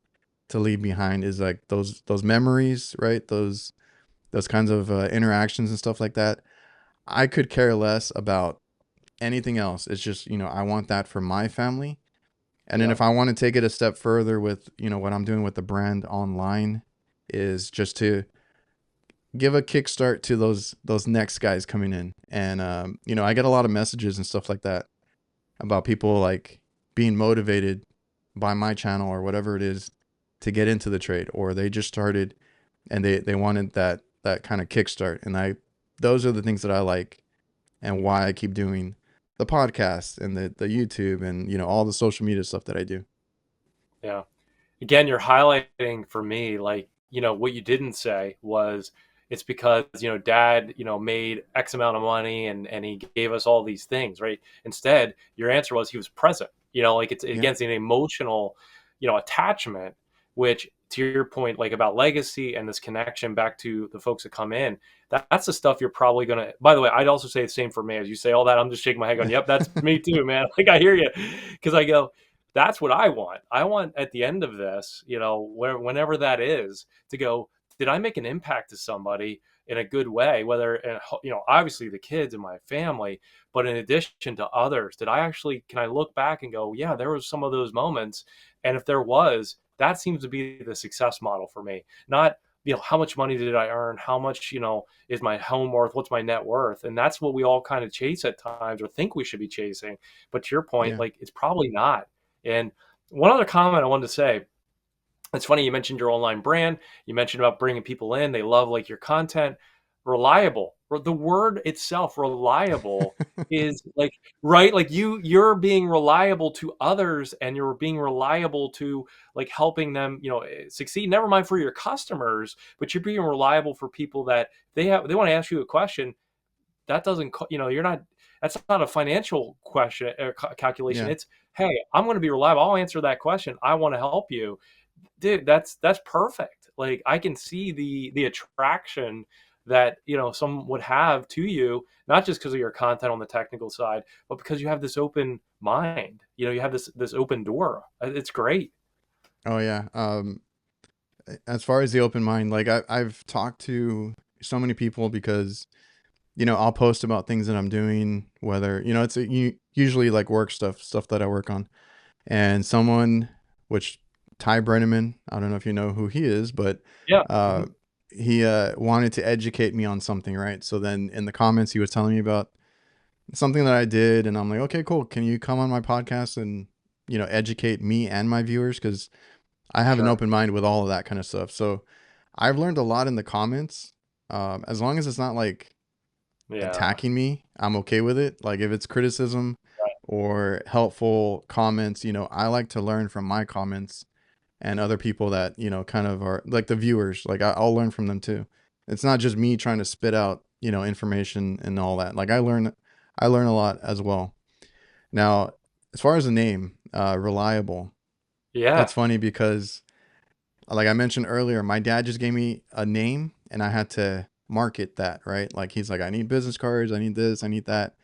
to leave behind, is like those memories, right? Those kinds of interactions and stuff like that. I could care less about anything else. It's just, I want that for my family. And then Yeah. if I want to take it a step further with, what I'm doing with the brand online, is just to give a kickstart to those next guys coming in. And I get a lot of messages and stuff like that about people like being motivated by my channel or whatever it is to get into the trade, or they just started and they wanted that kind of kickstart. And those are the things that I like, and why I keep doing the podcast and the YouTube and all the social media stuff that I do. Yeah. Again, you're highlighting for me, like, what you didn't say was it's because, dad, made X amount of money and he gave us all these things, right? Instead, your answer was he was present, like it's Yeah. against an emotional, attachment, which to your point, like about legacy and this connection back to the folks that come in, that's the stuff you're probably going to, by the way, I'd also say the same for me. As you say all that, I'm just shaking my head going, yep, that's me too, man. Like I hear you. Cause I go, that's what I want. I want at the end of this, whenever that is, to go, did I make an impact to somebody in a good way? Whether, obviously the kids and my family, but in addition to others, can I look back and go, yeah, there was some of those moments. And if there was, that seems to be the success model for me. Not, how much money did I earn? How much, is my home worth? What's my net worth? And that's what we all kind of chase at times or think we should be chasing. But to your point, Yeah. like it's probably not. And one other comment I wanted to say, it's funny you mentioned your online brand. You mentioned about bringing people in. They love like your content. Reliable. The word itself, reliable, is like right. Like you're being reliable to others, and you're being reliable to like helping them, succeed. Never mind for your customers, but you're being reliable for people that they want to ask you a question that doesn't you're not, that's not a financial question or calculation. Yeah. It's, hey, I'm going to be reliable, I'll answer that question, I want to help you, dude. That's perfect. Like I can see the attraction that some would have to you, not just because of your content on the technical side, but because you have this open mind, you have this open door. It's great. Oh yeah. As far as the open mind, like I've talked to so many people because, I'll post about things that I'm doing, whether, usually like work stuff that I work on. And someone, which Ty Brenneman, I don't know if you know who he is, but Yeah. uh, Hmm. he wanted to educate me on something, right? So then in the comments, he was telling me about something that I did, and I'm like, okay, cool. Can you come on my podcast and, educate me and my viewers? Because I have an Sure. open mind with all of that kind of stuff. So I've learned a lot in the comments. As long as it's not like Yeah. attacking me, I'm okay with it. Like if it's criticism Right. or helpful comments, I like to learn from my comments and other people that, kind of are like the viewers. Like I'll learn from them too. It's not just me trying to spit out, information and all that. Like I learn a lot as well. Now, as far as the name, Reliable, Yeah. it's funny because like I mentioned earlier, my dad just gave me a name and I had to market that, right? Like he's like, I need business cards, I need this, I need that.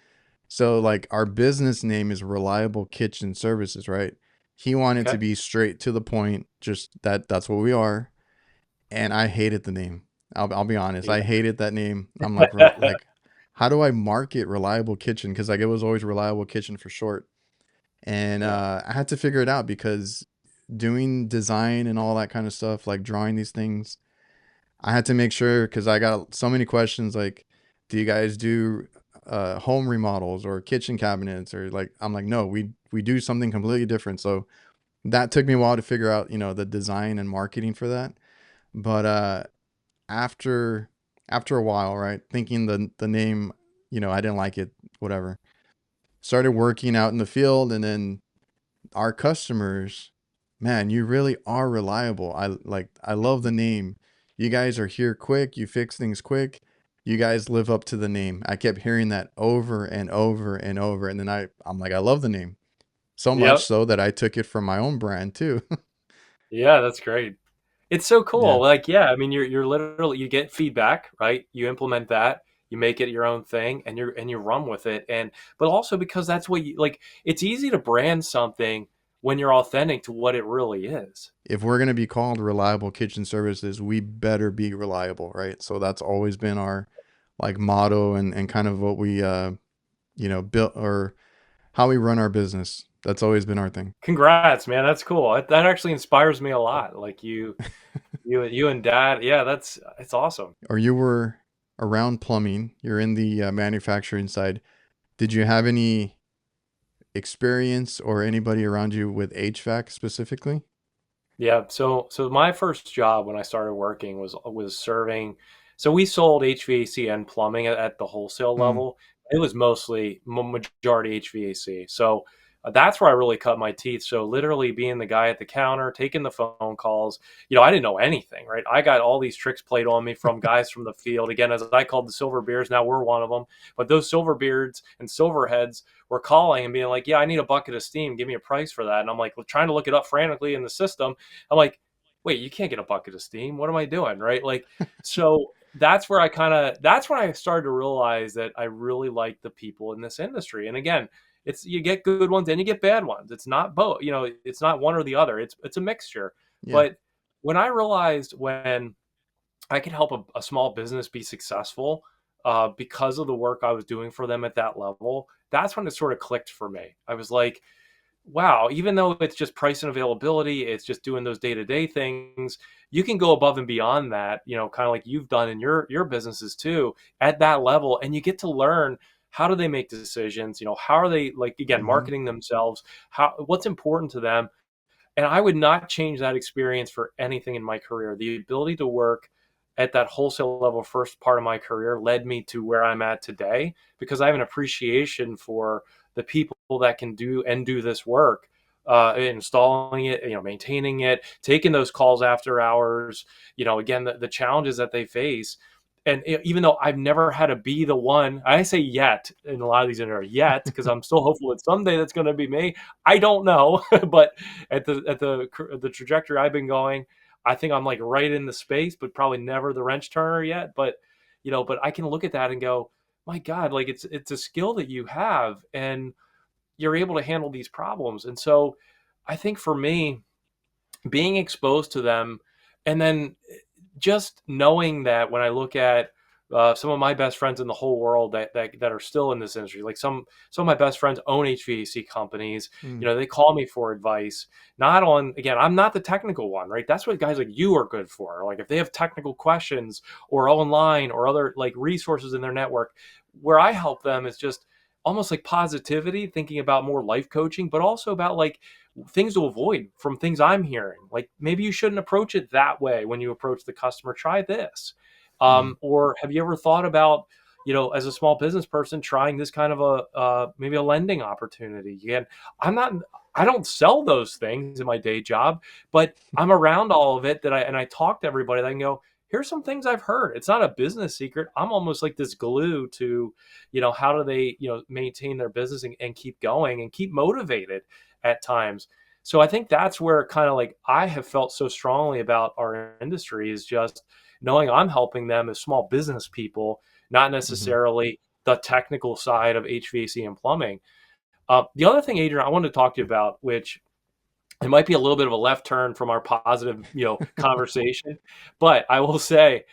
So like our business name is Reliable Kitchen Services, right? He wanted to Okay. be straight to the point, just that's what we are. And I hated the name. I'll be honest. I hated that name. I'm like, Yeah. how do I market Reliable Kitchen? Because like it was always Reliable Kitchen for short. And Yeah. I had to figure it out because doing design and all that kind of stuff, like drawing these things, I had to make sure because I got so many questions like, do you guys do home remodels or kitchen cabinets or like I'm like, no, we do something completely different. So that took me a while to figure out, the design and marketing for that. But after after a while, right, thinking the name, I didn't like it, whatever. Started working out in the field, and then our customers, man, you really are reliable. I love the name. You guys are here quick, you fix things quick. You guys live up to the name. I kept hearing that over and over and over, and then I'm like, I love the name. So much Yep. so that I took it from my own brand too. Yeah, that's great. It's so Yeah. cool. Like, yeah, I mean, you're literally, you get feedback, right? You implement that, you make it your own thing, and you run with it. And but also because that's what you like. It's easy to brand something when you're authentic to what it really is. If we're going to be called reliable kitchen services, we better be reliable, right? So that's always been our like motto and kind of what we built or how we run our business. That's always been our thing. Congrats, man. That's cool. That actually inspires me a lot. Like you and Dad. Yeah, it's awesome. Or you were around plumbing, you're in the manufacturing side. Did you have any experience or anybody around you with HVAC specifically? Yeah. So my first job when I started working was serving. So we sold HVAC and plumbing at the wholesale Mm, level. It was mostly majority HVAC. So that's where I really cut my teeth. So literally being the guy at the counter, taking the phone calls. I didn't know anything, right? I got all these tricks played on me from guys from the field. Again, as I called the silver beers, now we're one of them. But those silver beards and silver heads were calling and being like, "Yeah, I need a bucket of steam. Give me a price for that." And I'm like, trying to look it up frantically in the system. I'm like, wait, you can't get a bucket of steam. What am I doing? Right. Like, so that's when I started to realize that I really like the people in this industry. And again, you get good ones and you get bad ones. It's not both, it's not one or the other. It's a mixture. yeah. But when I realized when I could help a small business be successful because of the work I was doing for them at that level, that's when it sort of clicked for me. I was like, wow, even though it's just price and availability, it's just doing those day-to-day things, you can go above and beyond that, kind of like you've done in your businesses too, at that level, and you get to learn how do they make decisions, how are they, like, again, Hmm. marketing themselves, what's important to them. And I would not change that experience for anything in my career. The ability to work at that wholesale level first part of my career led me to where I'm at today because I have an appreciation for the people that can do this work, installing it, maintaining it, taking those calls after hours, again, the challenges that they face. And even though I've never had to be the one, I say yet in a lot of these interviews, yet, because I'm still hopeful that someday that's going to be me. I don't know, but at the trajectory I've been going, I think I'm like right in the space, but probably never the wrench turner yet. But I can look at that and go, my God, like it's a skill that you have, and you're able to handle these problems. And so, I think for me, being exposed to them, and then just knowing that when I look at some of my best friends in the whole world that are still in this industry, like some of my best friends own HVAC companies. Mm, They call me for advice. Not on, again, I'm not the technical one, right? That's what guys like you are good for. Like if they have technical questions or online or other like resources in their network, where I help them is just almost like positivity, thinking about more life coaching, but also about like things to avoid from things I'm hearing. Like maybe you shouldn't approach it that way when you approach the customer. Try this. mm. Or have you ever thought about, as a small business person, trying this kind of maybe a lending opportunity? Again, I'm not, I don't sell those things in my day job, but I'm around all of it and I talk to everybody that I can go, here's some things I've heard. It's not a business secret. I'm almost like this glue to, how do they, maintain their business and keep going and keep motivated at times. So I think that's where kind of like I have felt so strongly about our industry is just knowing I'm helping them as small business people, not Hmm. necessarily the technical side of HVAC and plumbing. The other thing, Adrian, I wanted to talk to you about, which It might be a little bit of a left turn from our positive, conversation, but I will say,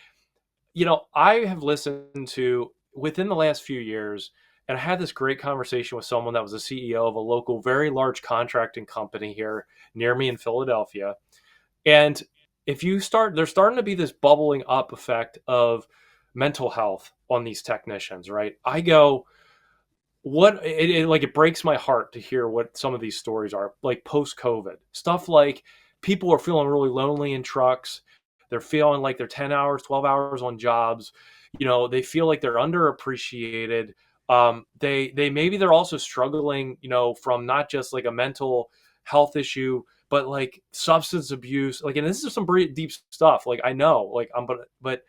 I have listened to within the last few years, and I had this great conversation with someone that was a CEO of a local, very large contracting company here near me in Philadelphia. And if you start, there's starting to be this bubbling up effect of mental health on these technicians, right? I go, it breaks my heart to hear what some of these stories are like post COVID stuff. Like people are feeling really lonely in trucks. They're feeling like they're 10 hours, 12 hours on jobs. They feel like they're underappreciated. They maybe they're also struggling, from not just like a mental health issue, but like substance abuse. Like, and this is some pretty deep stuff. Like I know, like but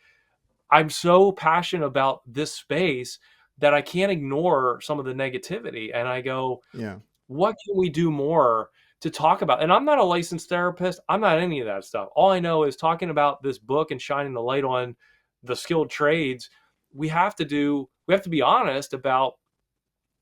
I'm so passionate about this space that I can't ignore some of the negativity. And I go, Yeah. what can we do more to talk about? And I'm not a licensed therapist. I'm not any of that stuff. All I know is talking about this book and shining the light on the skilled trades. We have to be honest about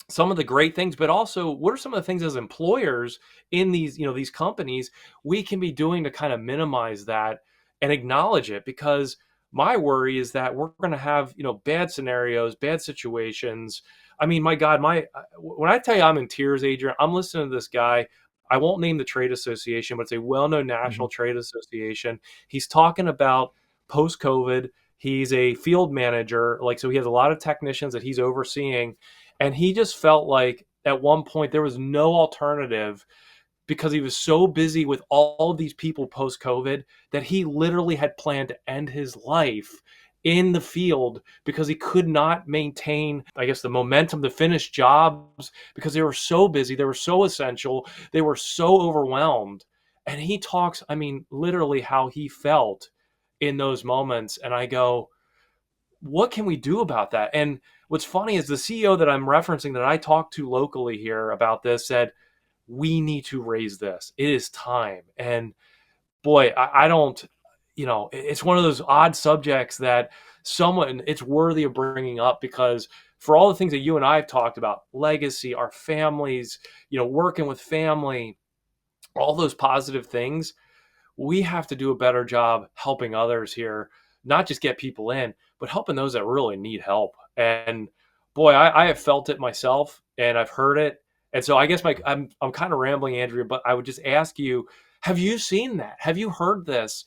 some of the great things, but also what are some of the things as employers in these companies we can be doing to kind of minimize that and acknowledge it? Because my worry is that we're going to have, bad scenarios, bad situations. I mean, my God, when I tell you I'm in tears, Adrian, I'm listening to this guy. I won't name the trade association, but it's a well-known Hmm. national trade association. He's talking about post-COVID. He's a field manager, like, so he has a lot of technicians that he's overseeing, and he just felt like at one point there was no alternative because he was so busy with all of these people post COVID that he literally had planned to end his life in the field because he could not maintain, I guess, the momentum to finish jobs because they were so busy, they were so essential, they were so overwhelmed. And he talks, I mean, literally how he felt in those moments. And I go, what can we do about that? And what's funny is the CEO that I'm referencing that I talked to locally here about this said, we need to raise this. It is time. And boy, I don't, it's one of those odd subjects that it's worthy of bringing up because for all the things that you and I have talked about, legacy, our families, working with family, all those positive things, we have to do a better job helping others here, not just get people in, but helping those that really need help. And boy, I have felt it myself and I've heard it. And so I guess I'm kind of rambling, Andrea, but I would just ask you, have you seen that? Have you heard this?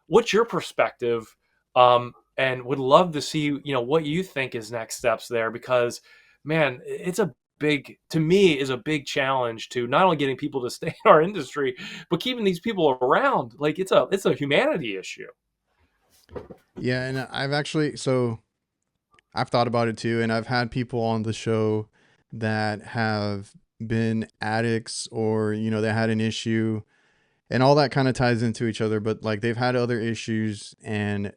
What's your perspective? And would love to see, what you think is next steps there because man, it's a big, to me, is a big challenge to not only getting people to stay in our industry, but keeping these people around. Like it's a humanity issue. Yeah, and I've thought about it too, and I've had people on the show that have been addicts or, they had an issue, and all that kind of ties into each other, but like they've had other issues and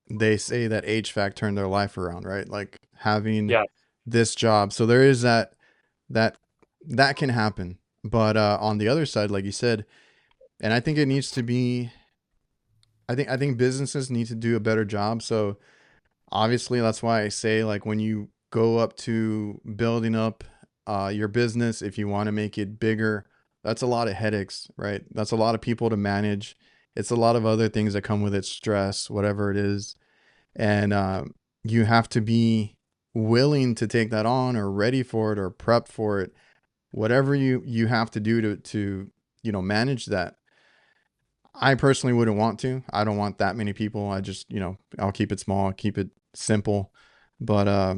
they say that HVAC turned their life around, right? Like having Yeah, this job. So there is that that can happen. But on the other side, like you said, and I think it needs to be I think businesses need to do a better job. So obviously that's why I say, like, when you go up to building up your business, if you want to make it bigger, that's a lot of headaches, right? That's a lot of people to manage. It's a lot of other things that come with it, stress, whatever it is. And you have to be willing to take that on or ready for it or prep for it, whatever you have to do to manage that. I personally wouldn't want to. I don't want that many people. I just, I'll keep it small, keep it simple. But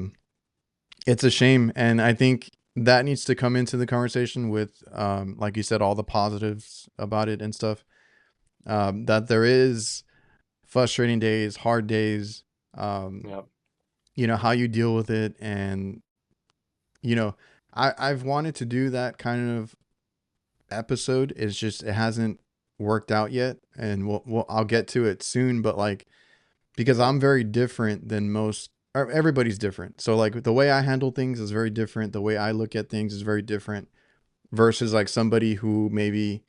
it's a shame, and I think that needs to come into the conversation with, like you said, all the positives about it and stuff. That there is frustrating days, hard days. Um, yeah, how you deal with it, and you know, I've wanted to do that kind of episode. It's just it hasn't worked out yet, and I'll get to it soon. But like, because I'm very different than most, or everybody's different. So like the way I handle things is very different. The way I look at things is very different versus like somebody who maybe,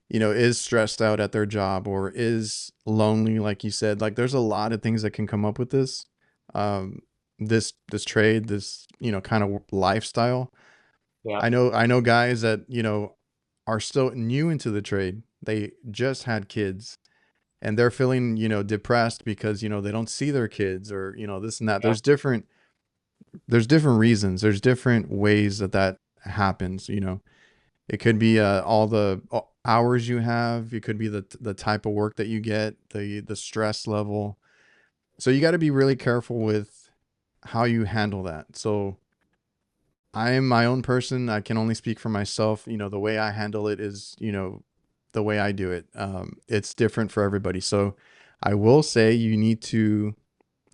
is stressed out at their job or is lonely, like you said. Like there's a lot of things that can come up with this. Um, this trade, this, kind of lifestyle. yeah, I know guys that, are still new into the trade. They just had kids and they're feeling, depressed because, they don't see their kids or, this and that. Yeah. There's different reasons. There's different ways that happens. It could be all the hours you have. It could be the type of work that you get, the stress level. So you got to be really careful with how you handle that. So I am my own person. I can only speak for myself. The way I handle it is, the way I do it. It's different for everybody. So I will say you need to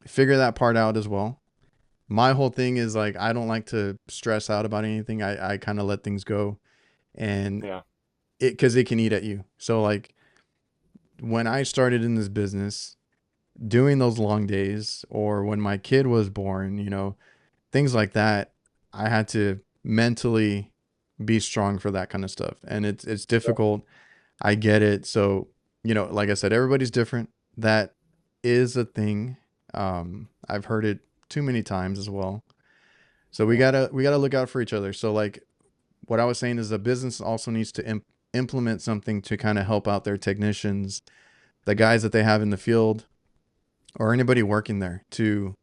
figure that part out as well. My whole thing is like, I don't like to stress out about anything. I kind of let things go, and Yeah. cause it can eat at you. So like when I started in this business doing those long days, or when my kid was born, things like that, I had to mentally be strong for that kind of stuff. And it's Yeah. difficult. I get it. So, like I said, everybody's different. That is a thing. I've heard it too many times as well. So we Yeah. gotta look out for each other. So like what I was saying is the business also needs to implement something to kind of help out their technicians, the guys that they have in the field, or anybody working there to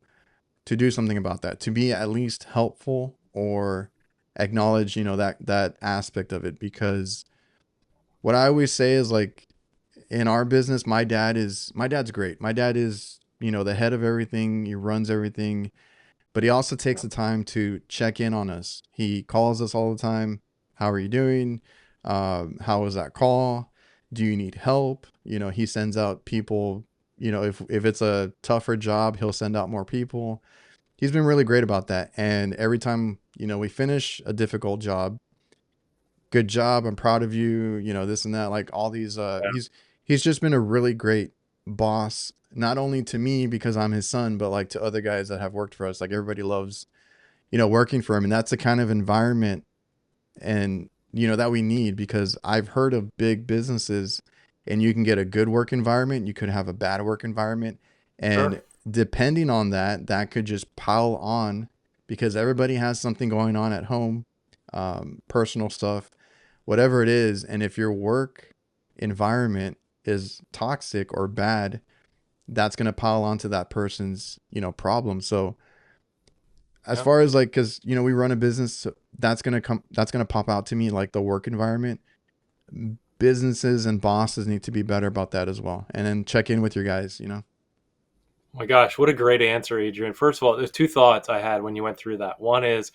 do something about that, to be at least helpful or acknowledge, that aspect of it. Because what I always say is like in our business, my dad's great. My dad is, the head of everything. He runs everything, but he also takes the time to check in on us. He calls us all the time. How are you doing? How was that call? Do you need help? He sends out people, if it's a tougher job, he'll send out more people. He's been really great about that. And every time, we finish a difficult job, good job, I'm proud of you, this and that, like all these, Yeah. he's just been a really great boss, not only to me because I'm his son, but like to other guys that have worked for us. Like everybody loves, working for him. And that's the kind of environment and, that we need, because I've heard of big businesses and you can get a good work environment. You could have a bad work environment. Sure. And depending on that, that could just pile on because everybody has something going on at home, personal stuff, whatever it is. And if your work environment is toxic or bad, that's going to pile onto that person's, problem. So as Yeah. far as like, cause we run a business, so that's going to pop out to me, like the work environment. Businesses and bosses need to be better about that as well. And then check in with your guys. Oh my gosh, what a great answer, Adrian. First of all, there's two thoughts I had when you went through that. One is,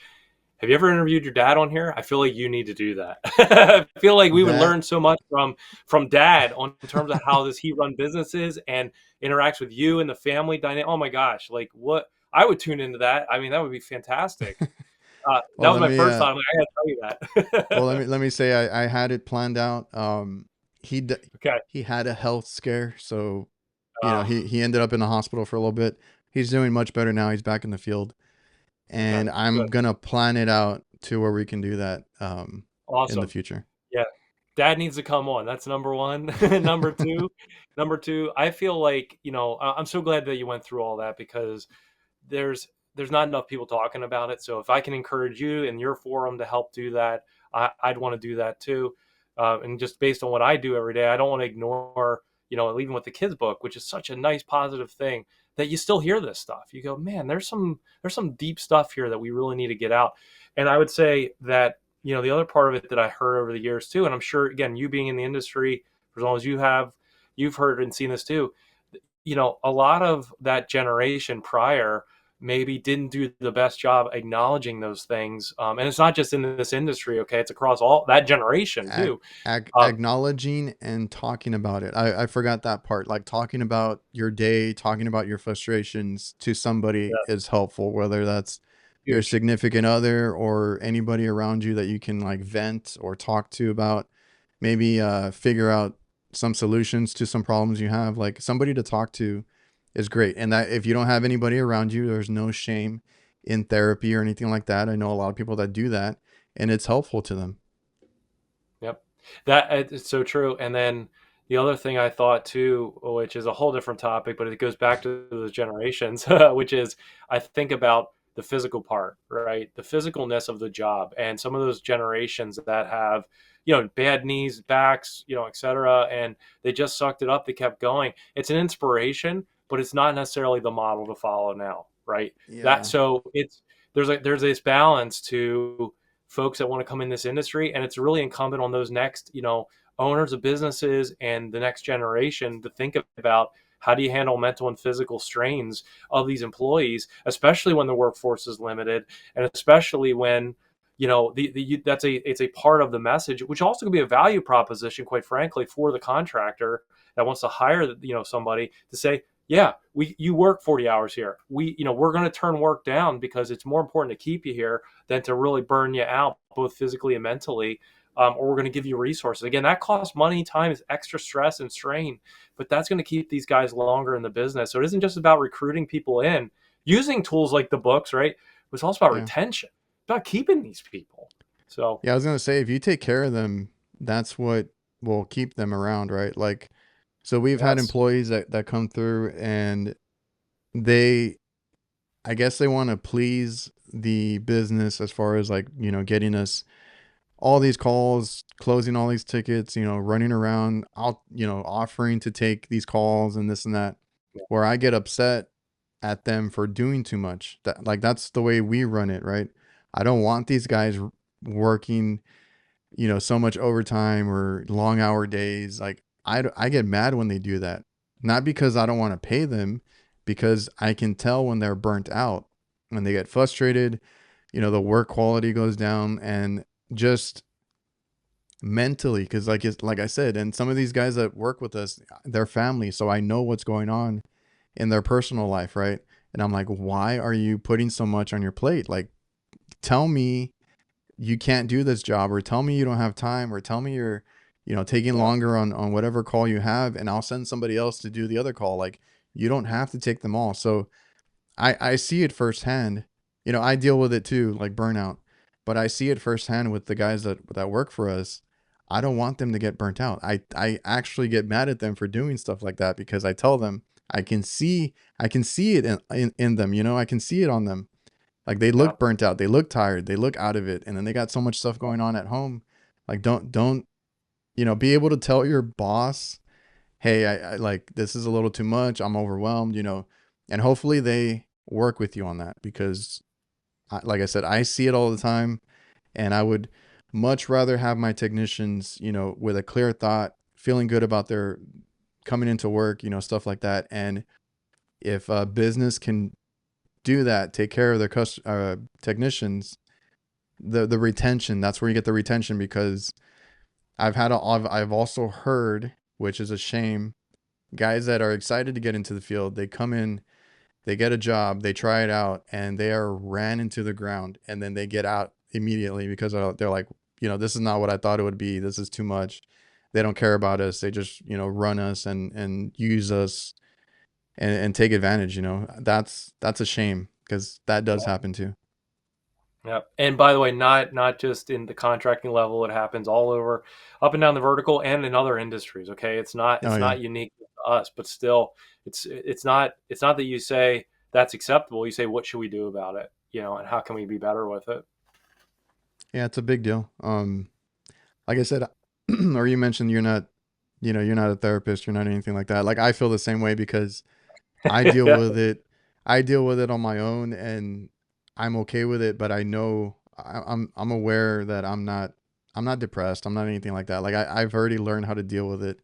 have you ever interviewed your dad on here? I feel like you need to do that. I feel like we would That, learn so much from dad on in terms of how does he run businesses and interacts with you and the family dynamic. Oh my gosh, like what I would tune into that. I mean, that would be fantastic. That well, was my first thought. I'm like, I gotta tell you let that. me say, I had it planned out. He, d- Okay. he had a health scare. So, Uh, he ended up in the hospital for a little bit. He's doing much better now. He's back in the field, okay. and I'm Good. going to plan it out to where we can do that, in the Awesome. future. Yeah. Dad needs to come on. That's number one. Number two, I feel like, I'm so glad that you went through all that because there's there's not enough people talking about it. So if I can encourage you in your forum to help do that, I'd want to do that too. And just based on what I do every day, I don't want to ignore, even with the kids book, which is such a nice positive thing that you still hear this stuff. You go, man, there's some deep stuff here that we really need to get out. And I would say that, the other part of it that I heard over the years too, and I'm sure again, you being in the industry for as long as you've heard and seen this too. A lot of that generation prior maybe didn't do the best job acknowledging those things. And it's not just in this industry, okay? It's across all that generation Ag- too. Um, Acknowledging and talking about it. I forgot that part. Like talking about your day, talking about your frustrations to somebody yeah, is helpful, whether that's your huge. significant other or anybody around you that you can like vent or talk to about, maybe figure out some solutions to some problems you have. Like somebody to talk to is great. And that if you don't have anybody around you, there's no shame in therapy or anything like that. I know a lot of people that do that and it's helpful to them. Yep. That it's so true. And then the other thing I thought too, which is a whole different topic, but it goes back to those generations, which is I think about the physical part, right? The physicalness of the job and some of those generations that have, bad knees, backs, et cetera. And they just sucked it up. They kept going. It's an inspiration, but it's not necessarily the model to follow now, right? Yeah. So there's this balance to folks that want to come in this industry, and it's really incumbent on those next, owners of businesses and the next generation to think about how do you handle mental and physical strains of these employees, especially when the workforce is limited, and especially when it's a part of the message, which also can be a value proposition, quite frankly, for the contractor that wants to hire somebody to say, yeah, you work 40 hours here. We're going to turn work down because it's more important to keep you here than to really burn you out both physically and mentally. Or we're going to give you resources. Again, that costs money, time, is extra stress and strain, but that's going to keep these guys longer in the business. So it isn't just about recruiting people in, using tools like the books, right? It's also about Yeah. retention, about keeping these people. So Yeah, I was gonna say if you take care of them, that's what will keep them around, right? Like, so we've had yes, employees that come through and they, I guess they want to please the business as far as like, getting us all these calls, closing all these tickets, running around, out, offering to take these calls and this and that, where I get upset at them for doing too much. That like that's the way we run it, right? I don't want these guys working, so much overtime or long hour days. Like I get mad when they do that. Not because I don't want to pay them, because I can tell when they're burnt out, when they get frustrated, the work quality goes down and just mentally, because like I said, and some of these guys that work with us, they're family, so I know what's going on in their personal life, right? And I'm like, why are you putting so much on your plate? Like, tell me you can't do this job, or tell me you don't have time, or tell me you're, taking yeah, longer on whatever call you have, and I'll send somebody else to do the other call. Like, you don't have to take them all. So I see it firsthand. I deal with it too, like burnout, but I see it firsthand with the guys that work for us. I don't want them to get burnt out. I actually get mad at them for doing stuff like that, because I tell them I can see it in them. I can see it on them. Like, they yeah, look burnt out, they look tired, they look out of it, and then they got so much stuff going on at home. Like, don't be able to tell your boss, hey, I like, this is a little too much, I'm overwhelmed, and hopefully they work with you on that, because like I said, I see it all the time, and I would much rather have my technicians, with a clear thought, feeling good about their coming into work, stuff like that. And if a business can do that, take care of their technicians, the retention, that's where you get the retention. Because I've also heard, which is a shame, guys that are excited to get into the field, they come in, they get a job, they try it out, and they are ran into the ground, and then they get out immediately because they're like, this is not what I thought it would be. This is too much. They don't care about us. They just, run us and use us, and take advantage. That's a shame, because that does yeah. happen too. Yeah. And by the way, not just in the contracting level, it happens all over, up and down the vertical, and in other industries. Okay, it's not Oh it's yeah. not unique to us, but still, it's not that you say that's acceptable. You say, what should we do about it? And how can we be better with it? Yeah, it's a big deal. Like I said, or you mentioned you're not a therapist, you're not anything like that. Like, I feel the same way, because I deal Yeah, with it. I deal with it on my own, and I'm okay with it. But I know I'm aware that I'm not depressed. I'm not anything like that. Like, I've already learned how to deal with it.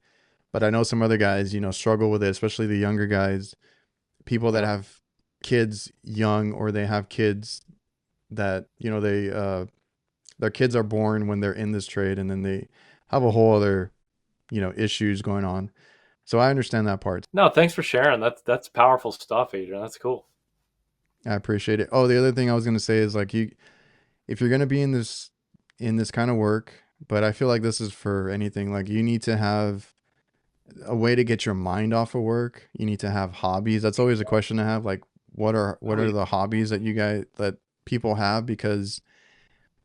But I know some other guys, struggle with it, especially the younger guys, people that yeah, have kids young, or they have kids that, their kids are born when they're in this trade, and then they have a whole other, issues going on. So I understand that part. no, thanks for sharing. That's powerful stuff, Adrian. That's cool. I appreciate it. Oh, the other thing I was gonna say is, like, if you're gonna be in this kind of work, but I feel like this is for anything. Like, you need to have a way to get your mind off of work. You need to have hobbies. That's always a question to have. Like, what Oh, are yeah. the hobbies that people have? Because,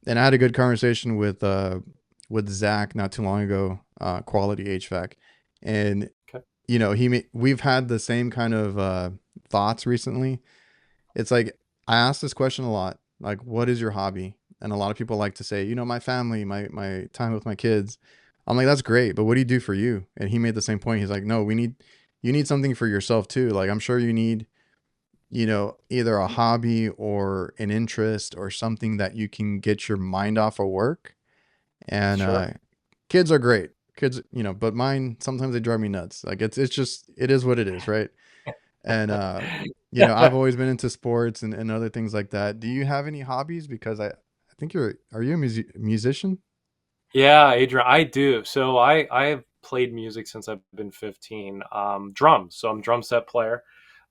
and I had a good conversation with Zach not too long ago, Quality HVAC, and Okay. we've had the same kind of thoughts recently. It's like, I ask this question a lot, like, what is your hobby? and a lot of people like to say, my family, my time with my kids. I'm like, that's great, but what do you do for you? And he made the same point. He's like, no, you need something for yourself too. Like, I'm sure you need, either a hobby or an interest or something that you can get your mind off of work. And Sure. kids are great. Kids, but mine sometimes they drive me nuts. Like it's just it is what it is, right? And I've always been into sports and other things like that. Do you have any hobbies? Because I think are you a musician? Yeah, Adrian, I do. So I have played music since I've been 15. Drums. So I'm a drum set player.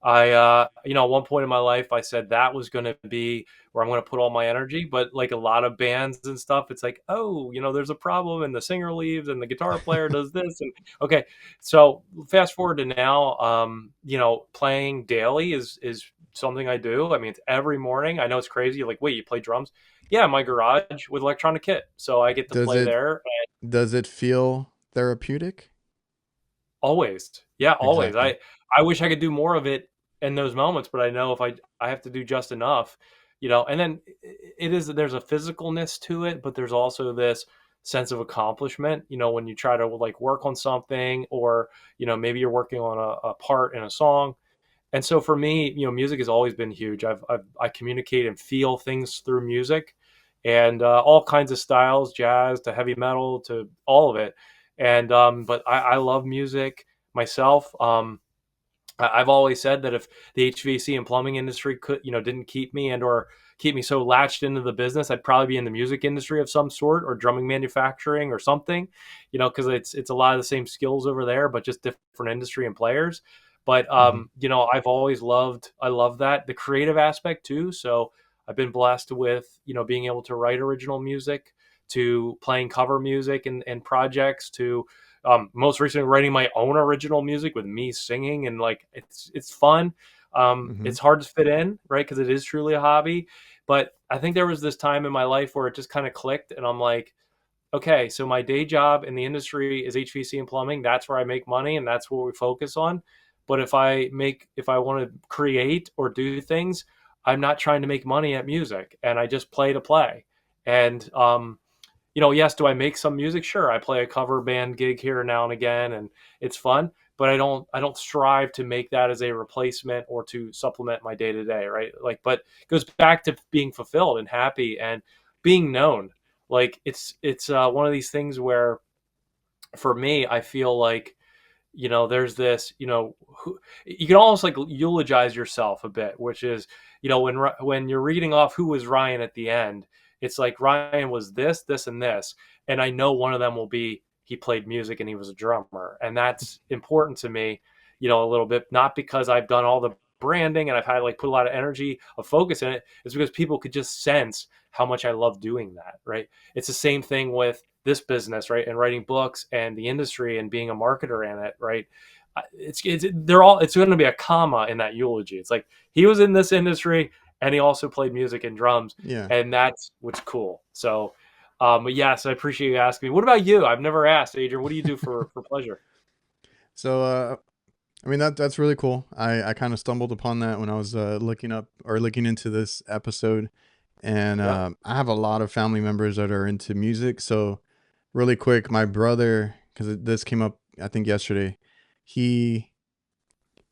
At one point in my life, I said that was going to be where I'm going to put all my energy. But like a lot of bands and stuff, it's like, oh, there's a problem, and the singer leaves, and the guitar player does this, and okay. So fast forward to now, playing daily is something I do. I mean, it's every morning. I know it's crazy. You're like, wait, you play drums? Yeah, my garage with electronic kit. So I get to Does play it there does it feel therapeutic? always. Yeah, always. Exactly. I wish I could do more of it in those moments, but I know if I have to do just enough, and then there's a physicalness to it, but there's also this sense of accomplishment, when you try to like work on something or, maybe you're working on a part in a song. And so for me, music has always been huge. I communicate and feel things through music, and all kinds of styles, jazz to heavy metal to all of it. And but I love music myself. I've always said that if the HVAC and plumbing industry didn't keep me and or keep me so latched into the business, I'd probably be in the music industry of some sort or drumming manufacturing or something, because it's a lot of the same skills over there, but just different industry and players. But Hmm. I love that the creative aspect too. So I've been blessed with being able to write original music, to playing cover music and projects, to most recently writing my own original music with me singing, and like it's fun. Hmm. It's hard to fit in, right, because it is truly a hobby. But I think there was this time in my life where it just kind of clicked, and I'm like, okay, so my day job in the industry is HVAC and plumbing. That's where I make money, and that's what we focus on. But if I want to create or do things, I'm not trying to make money at music, and I just play to play. And yes, do I make some music? Sure, I play a cover band gig here now and again, and it's fun. But I don't strive to make that as a replacement or to supplement my day to day, right? Like, but it goes back to being fulfilled and happy and being known. Like it's one of these things where, for me, I feel like there's this, you can almost like eulogize yourself a bit, which is, when you're reading off who was Ryan at the end, it's like Ryan was this, this, and this, and I know one of them will be he played music and he was a drummer, and that's important to me, a little bit, not because I've done all the branding and I've had like put a lot of energy of focus in it. It's because people could just sense how much I love doing that, right? It's the same thing with this business, right, and writing books and the industry and being a marketer in it, right? It's going to be a comma in that eulogy. It's like he was in this industry and he also played music and drums, Yeah. and that's what's cool. So, but yes, I appreciate you asking me. What about you? I've never asked, Adrian. What do you do for pleasure? So I mean that's really cool. I kind of stumbled upon that when I was looking up or looking into this episode, and Yep. I have a lot of family members that are into music. So really quick, my brother, because this came up I think yesterday, he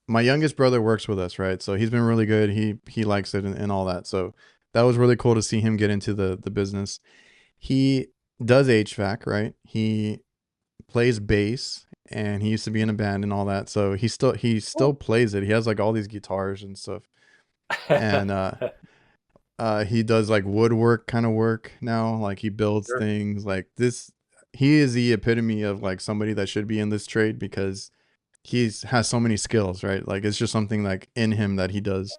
my youngest brother works with us, right? So he's been really good. He likes it and all that. So that was really cool to see him get into the business. He does HVAC, right? He plays bass and he used to be in a band and all that. So he still plays it. He has like all these guitars and stuff. And he does like woodwork kind of work now. Like he builds Sure. things like this. He is the epitome of like somebody that should be in this trade because he's has so many skills, right? Like it's just something like in him that he does.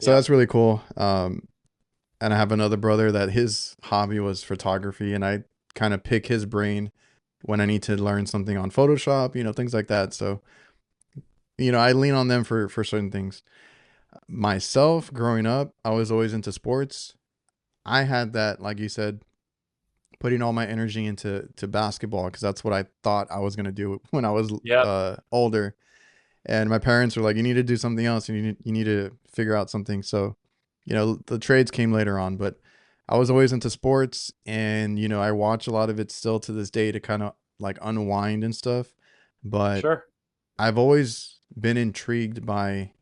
So Yep. that's really cool. And I have another brother that his hobby was photography, and I kind of pick his brain when I need to learn something on Photoshop, things like that. So, I lean on them for certain things. Myself, growing up, I was always into sports. I had that, like you said, putting all my energy into basketball because that's what I thought I was gonna do when I was Yep. older. And my parents were like, "You need to do something else. You need to figure out something." So, the trades came later on, but I was always into sports, and I watch a lot of it still to this day to kind of like unwind and stuff. But Sure. I've always been intrigued by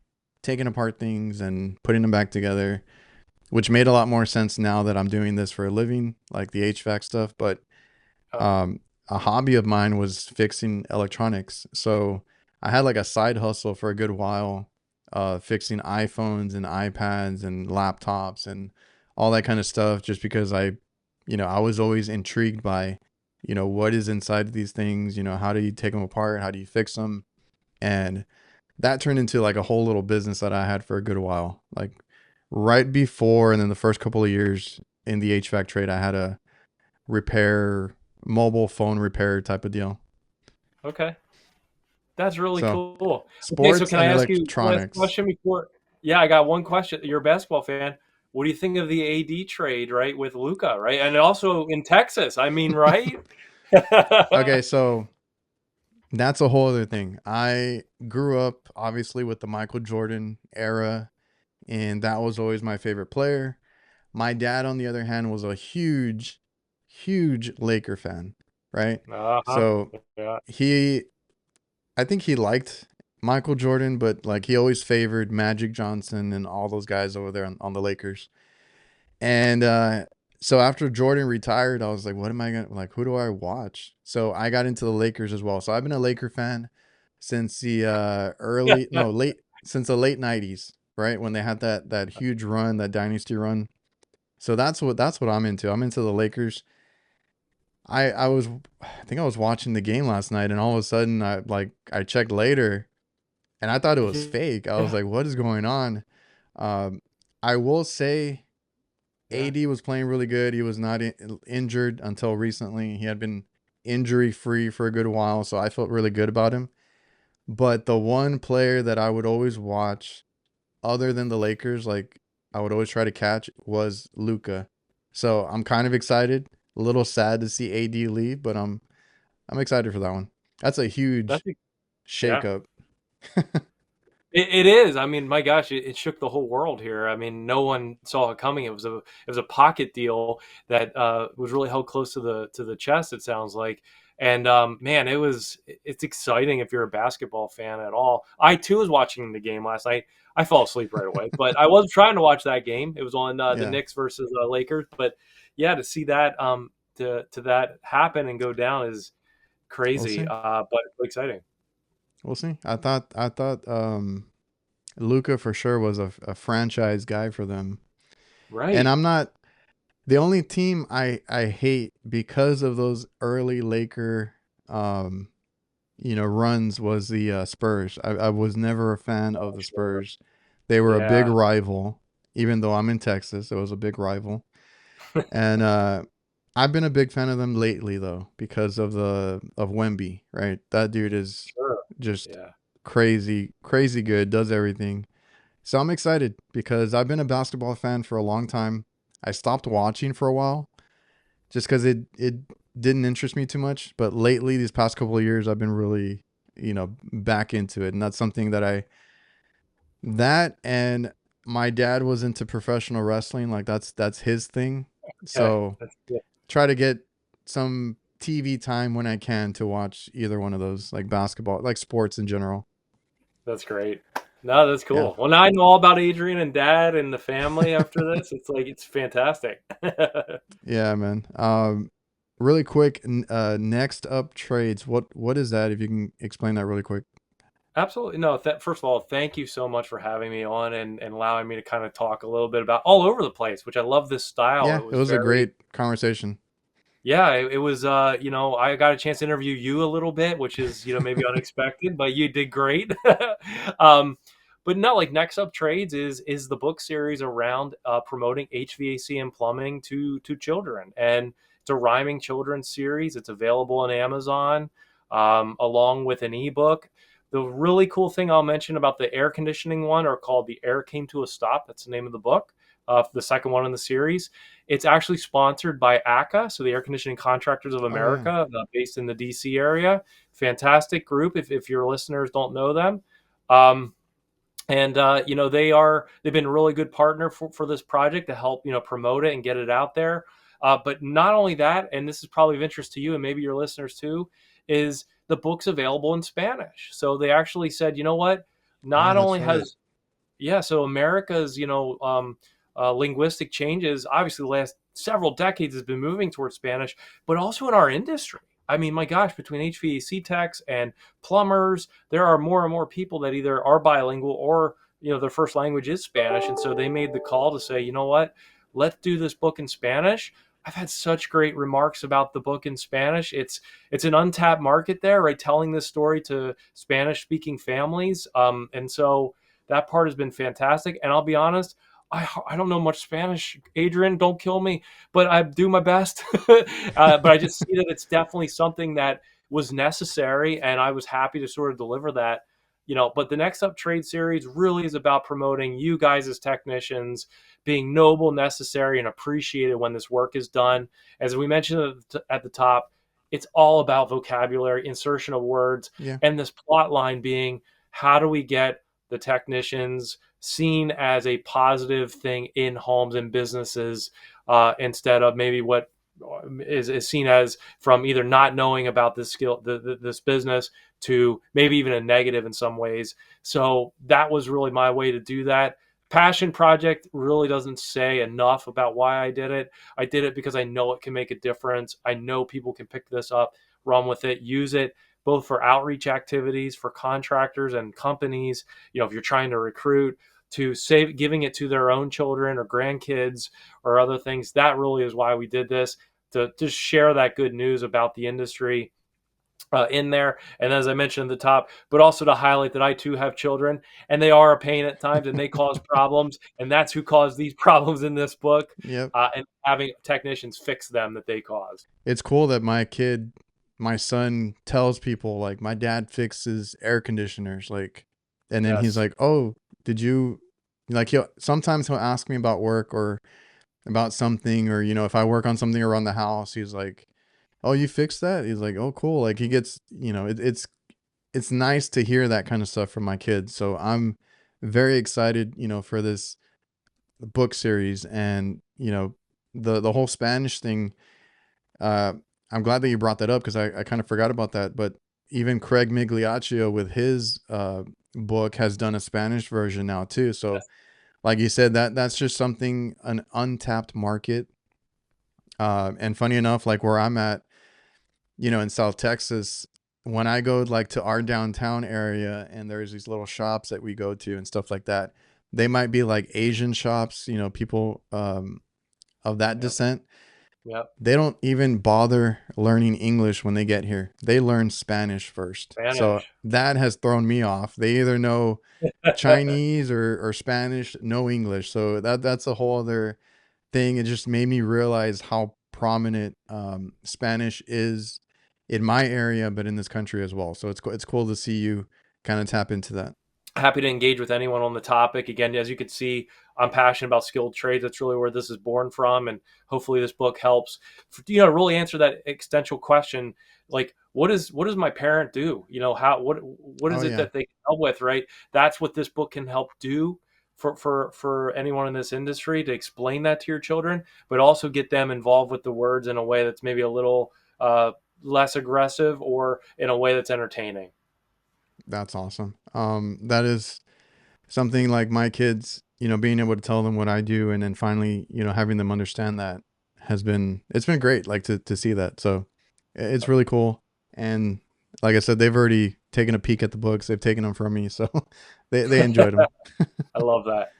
taking apart things and putting them back together, which made a lot more sense now that I'm doing this for a living, like the HVAC stuff. But Uh, um, a hobby of mine was fixing electronics. So I had like a side hustle for a good while, fixing iPhones and iPads and laptops and all that kind of stuff, just because I was always intrigued by, what is inside of these things, how do you take them apart? How do you fix them? And that turned into like a whole little business that I had for a good while. Like right before and then the first couple of years in the HVAC trade, I had a repair, mobile phone repair type of deal. okay. That's really So cool. Okay, so sports can I and ask you one last electronics. question before? Yeah, I got one question. You're a basketball fan. What do you think of the AD trade, right, with Luca, right? And also in Texas. I mean, right? Okay, so that's a whole other thing. I grew up obviously with the Michael Jordan era, and that was always my favorite player. My dad, on the other hand, was a huge, huge Laker fan, right? Uh-huh. So Yeah. he, I think he liked Michael Jordan, but like he always favored Magic Johnson and all those guys over there on the Lakers. And so after Jordan retired, I was like, what am I gonna like? Who do I watch? So I got into the Lakers as well. So I've been a Laker fan since the early no late since the late '90s, right when they had that huge run, that dynasty run. So that's what I'm into. I'm into the Lakers. I think I was watching the game last night, and all of a sudden I checked later, and I thought it was fake. I was Yeah. like, what is going on? Um, I will say Yeah. AD was playing really good. He was not injured until recently. He had been injury free for a good while, so I felt really good about him. But the one player that I would always watch, other than the Lakers, like I would always try to catch, was Luca. So I'm kind of excited. A little sad to see AD leave, but I'm excited for that one. That's a huge That's yeah. shakeup. It is. I mean, my gosh, it shook the whole world here. I mean, no one saw it coming. It was a pocket deal that was really held close to the chest. It sounds like, and man, it's exciting if you're a basketball fan at all. I too was watching the game last night. I fell asleep right away, but I was trying to watch that game. It was on the Yeah, Knicks versus Lakers. But yeah, to see that to that happen and go down is we'll crazy, see. but exciting. We'll see. I thought Luca for sure was a franchise guy for them. And Right. I'm not the only team I hate because of those early Laker um runs was the Spurs. I was never a fan of Oh, the sure. Spurs. They were a big Yeah. rival, even though I'm in Texas. It was a big rival, and I've been a big fan of them lately though because of Wemby. Right, that dude is Sure. just Yeah. crazy, crazy good. Does everything. So I'm excited because I've been a basketball fan for a long time. I stopped watching for a while just because it didn't interest me too much. But lately, these past couple of years, I've been really back into it, and that's something that and my dad was into professional wrestling. Like that's his thing. Okay. So That's good. try to get some TV time when I can to watch either one of those, like basketball, like sports in general. That's great. No, that's Yeah. cool. Well, now I know all about Adrian and Dad and the family after this. It's like it's fantastic. Yeah, man. Really quick, next up trades. What is that? If you can explain that really quick. Absolutely. No, first of all, thank you so much for having me on and allowing me to kind of talk a little bit about all over the place, which I love this style. Yeah, It it was was a very, great conversation. yeah, it was, I got a chance to interview you a little bit, which is, maybe unexpected, but you did great. um, but no, like Next Up Trades is the book series around promoting HVAC and plumbing to children, and it's a rhyming children's series. It's available on Amazon, along with an ebook. The really cool thing I'll mention about the air conditioning one are called "The Air Came to a Stop." That's the name of the book. The second one in the series. It's actually sponsored by ACA, so the Air Conditioning Contractors of Oh yeah. America, based in the DC area. Fantastic group if your listeners don't know them. Um, And they've been a really good partner for this project to help promote it and get it out there. But not only that, and this is probably of interest to you and maybe your listeners too, is the book's available in Spanish. So they actually said, you know what, Oh, not that's only right. has so America's linguistic changes, obviously the last several decades has been moving towards Spanish, but also in our industry. I mean, my gosh, between HVAC techs and plumbers, there are more and more people that either are bilingual or their first language is Spanish, and so they made the call to say, you know what, let's do this book in Spanish. I've had such great remarks about the book in Spanish. It's an untapped market there, right? Telling this story to Spanish speaking families, and so that part has been fantastic. And I'll be honest, I don't know much Spanish. Adrian, don't kill me, but I do my best. But I just see that it's definitely something that was necessary, and I was happy to sort of deliver that. But the Next Up Trade series really is about promoting you guys as technicians, being noble, necessary, and appreciated when this work is done. As we mentioned at the top, it's all about vocabulary, insertion of words, Yeah. and this plot line being how do we get the technicians seen as a positive thing in homes and businesses, instead of maybe what is seen as from either not knowing about this skill, this business, to maybe even a negative in some ways. So that was really my way to do that. Passion project really doesn't say enough about why I did it. I did it because I know it can make a difference. I know people can pick this up, run with it, use it both for outreach activities for contractors and companies. If you're trying to recruit, to save giving it to their own children or grandkids or other things. That really is why we did this, to just share that good news about the industry in there. And as I mentioned at the top, but also to highlight that I too have children, and they are a pain at times and they cause problems. And that's who caused these problems in this book, Yep. and having technicians fix them that they caused. It's cool that my son tells people like my dad fixes air conditioners, like, and then he's Yes. like, "Oh, did you?" Like he'll ask me about work or about something, or if I work on something around the house, he's like, "Oh, you fixed that?" He's like, "Oh, cool." Like he gets, it's nice to hear that kind of stuff from my kids. So I'm very excited, for this book series, and the whole Spanish thing. Uh, I'm glad that you brought that up because I kind of forgot about that. But even Craig Migliaccio with his book has done a Spanish version now too. So Yes. like you said, that's just something, an untapped market. And funny enough, like where I'm at, in South Texas, when I go like to our downtown area and there's these little shops that we go to and stuff like that, they might be like Asian shops, people of that Yep. descent. Yep. They don't even bother learning English when they get here. They learn Spanish first. So Spanish. that has thrown me off. They either know Chinese or Spanish, no English. So that's a whole other thing. It just made me realize how prominent Spanish is in my area, but in this country as well. So it's cool to see you kind of tap into that. Happy to engage with anyone on the topic. Again, as you can see, I'm passionate about skilled trades. That's really where this is born from, and hopefully, this book helps really answer that existential question. Like, what does my parent do? How what Oh is it yeah, that they can help with? Right. That's what this book can help do for anyone in this industry, to explain that to your children, but also get them involved with the words in a way that's maybe a little less aggressive, or in a way that's entertaining. that's awesome. That is something like my kids, being able to tell them what I do and then finally, having them understand that it's been great, like to see that. So it's really cool. And like I said, they've already taken a peek at the books. They've taken them from me. So they enjoyed them. I love that.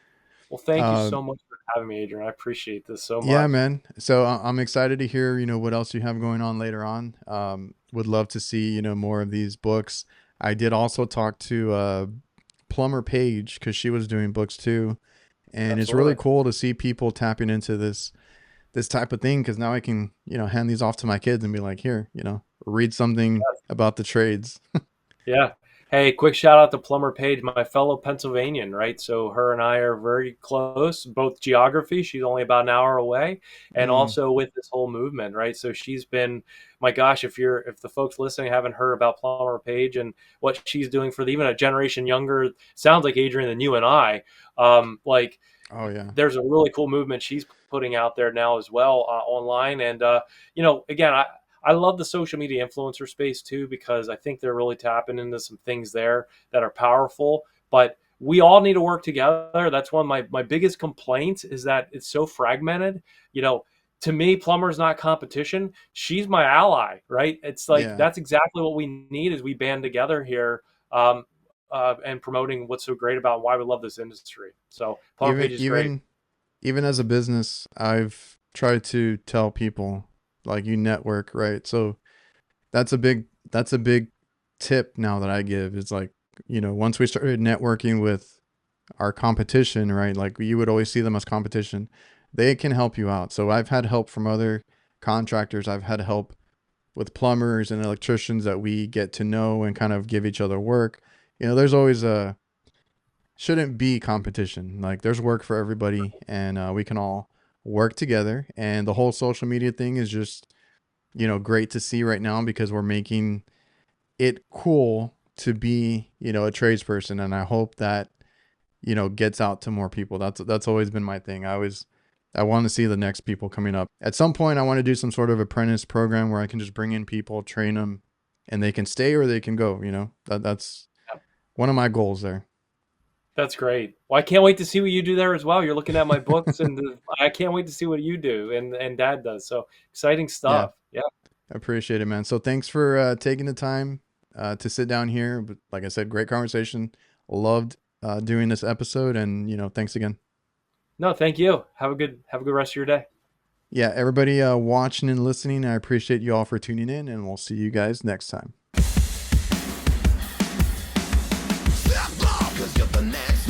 Well, thank you Uh, so much for having me, Adrian. I appreciate this so yeah, much. man. So I'm excited to hear, what else you have going on later on. Would love to see, more of these books. I did also talk to, Plumber Page because she was doing books too. And it's really Absolutely. cool to see people tapping into this type of thing because now I can hand these off to my kids and be like, here, read something about the trades. Yeah. Hey, quick shout out to Plumber Page, my fellow Pennsylvanian, right? So her and I are very close, both geography. She's only about an hour away, and Mm. also with this whole movement, right? So she's been, my gosh, if the folks listening haven't heard about Plumber Page and what she's doing for even a generation younger, sounds like Adrian than you and I, like Oh yeah. there's a really cool movement she's putting out there now as well online. And again, I love the social media influencer space too, because I think they're really tapping into some things there that are powerful. But we all need to work together. That's one of my biggest complaints is that it's so fragmented. You know, to me, Plumber's not competition. She's my ally, right? It's like Yeah. that's exactly what we need is we band together here. And promoting what's so great about why we love this industry. So Plumber Even Page is great. even even as a business, I've tried to tell people like you network, right? So that's a big tip now that I give is like, once we started networking with our competition, right? Like you would always see them as competition. They can help you out. So I've had help from other contractors. I've had help with plumbers and electricians that we get to know and kind of give each other work. There's always a shouldn't be competition. Like there's work for everybody, and we can all work together. And the whole social media thing is just great to see right now because we're making it cool to be a tradesperson, and I hope that gets out to more people. That's always been my thing. I want to see the next people coming up. At some point, I want to do some sort of apprentice program where I can just bring in people, train them, and they can stay or they can go. That's one of my goals there. That's great. Well, I can't wait to see what you do there as well. You're looking at my books, and I can't wait to see what you do and Dad does. So exciting Yeah, stuff. Yeah. I appreciate it, man. So thanks for taking the time to sit down here. But like I said, great conversation. Loved doing this episode, and thanks again. No, thank you. Have a good rest of your day. Yeah, everybody watching and listening, I appreciate you all for tuning in, and we'll see you guys next time. Step up, 'cause you're the next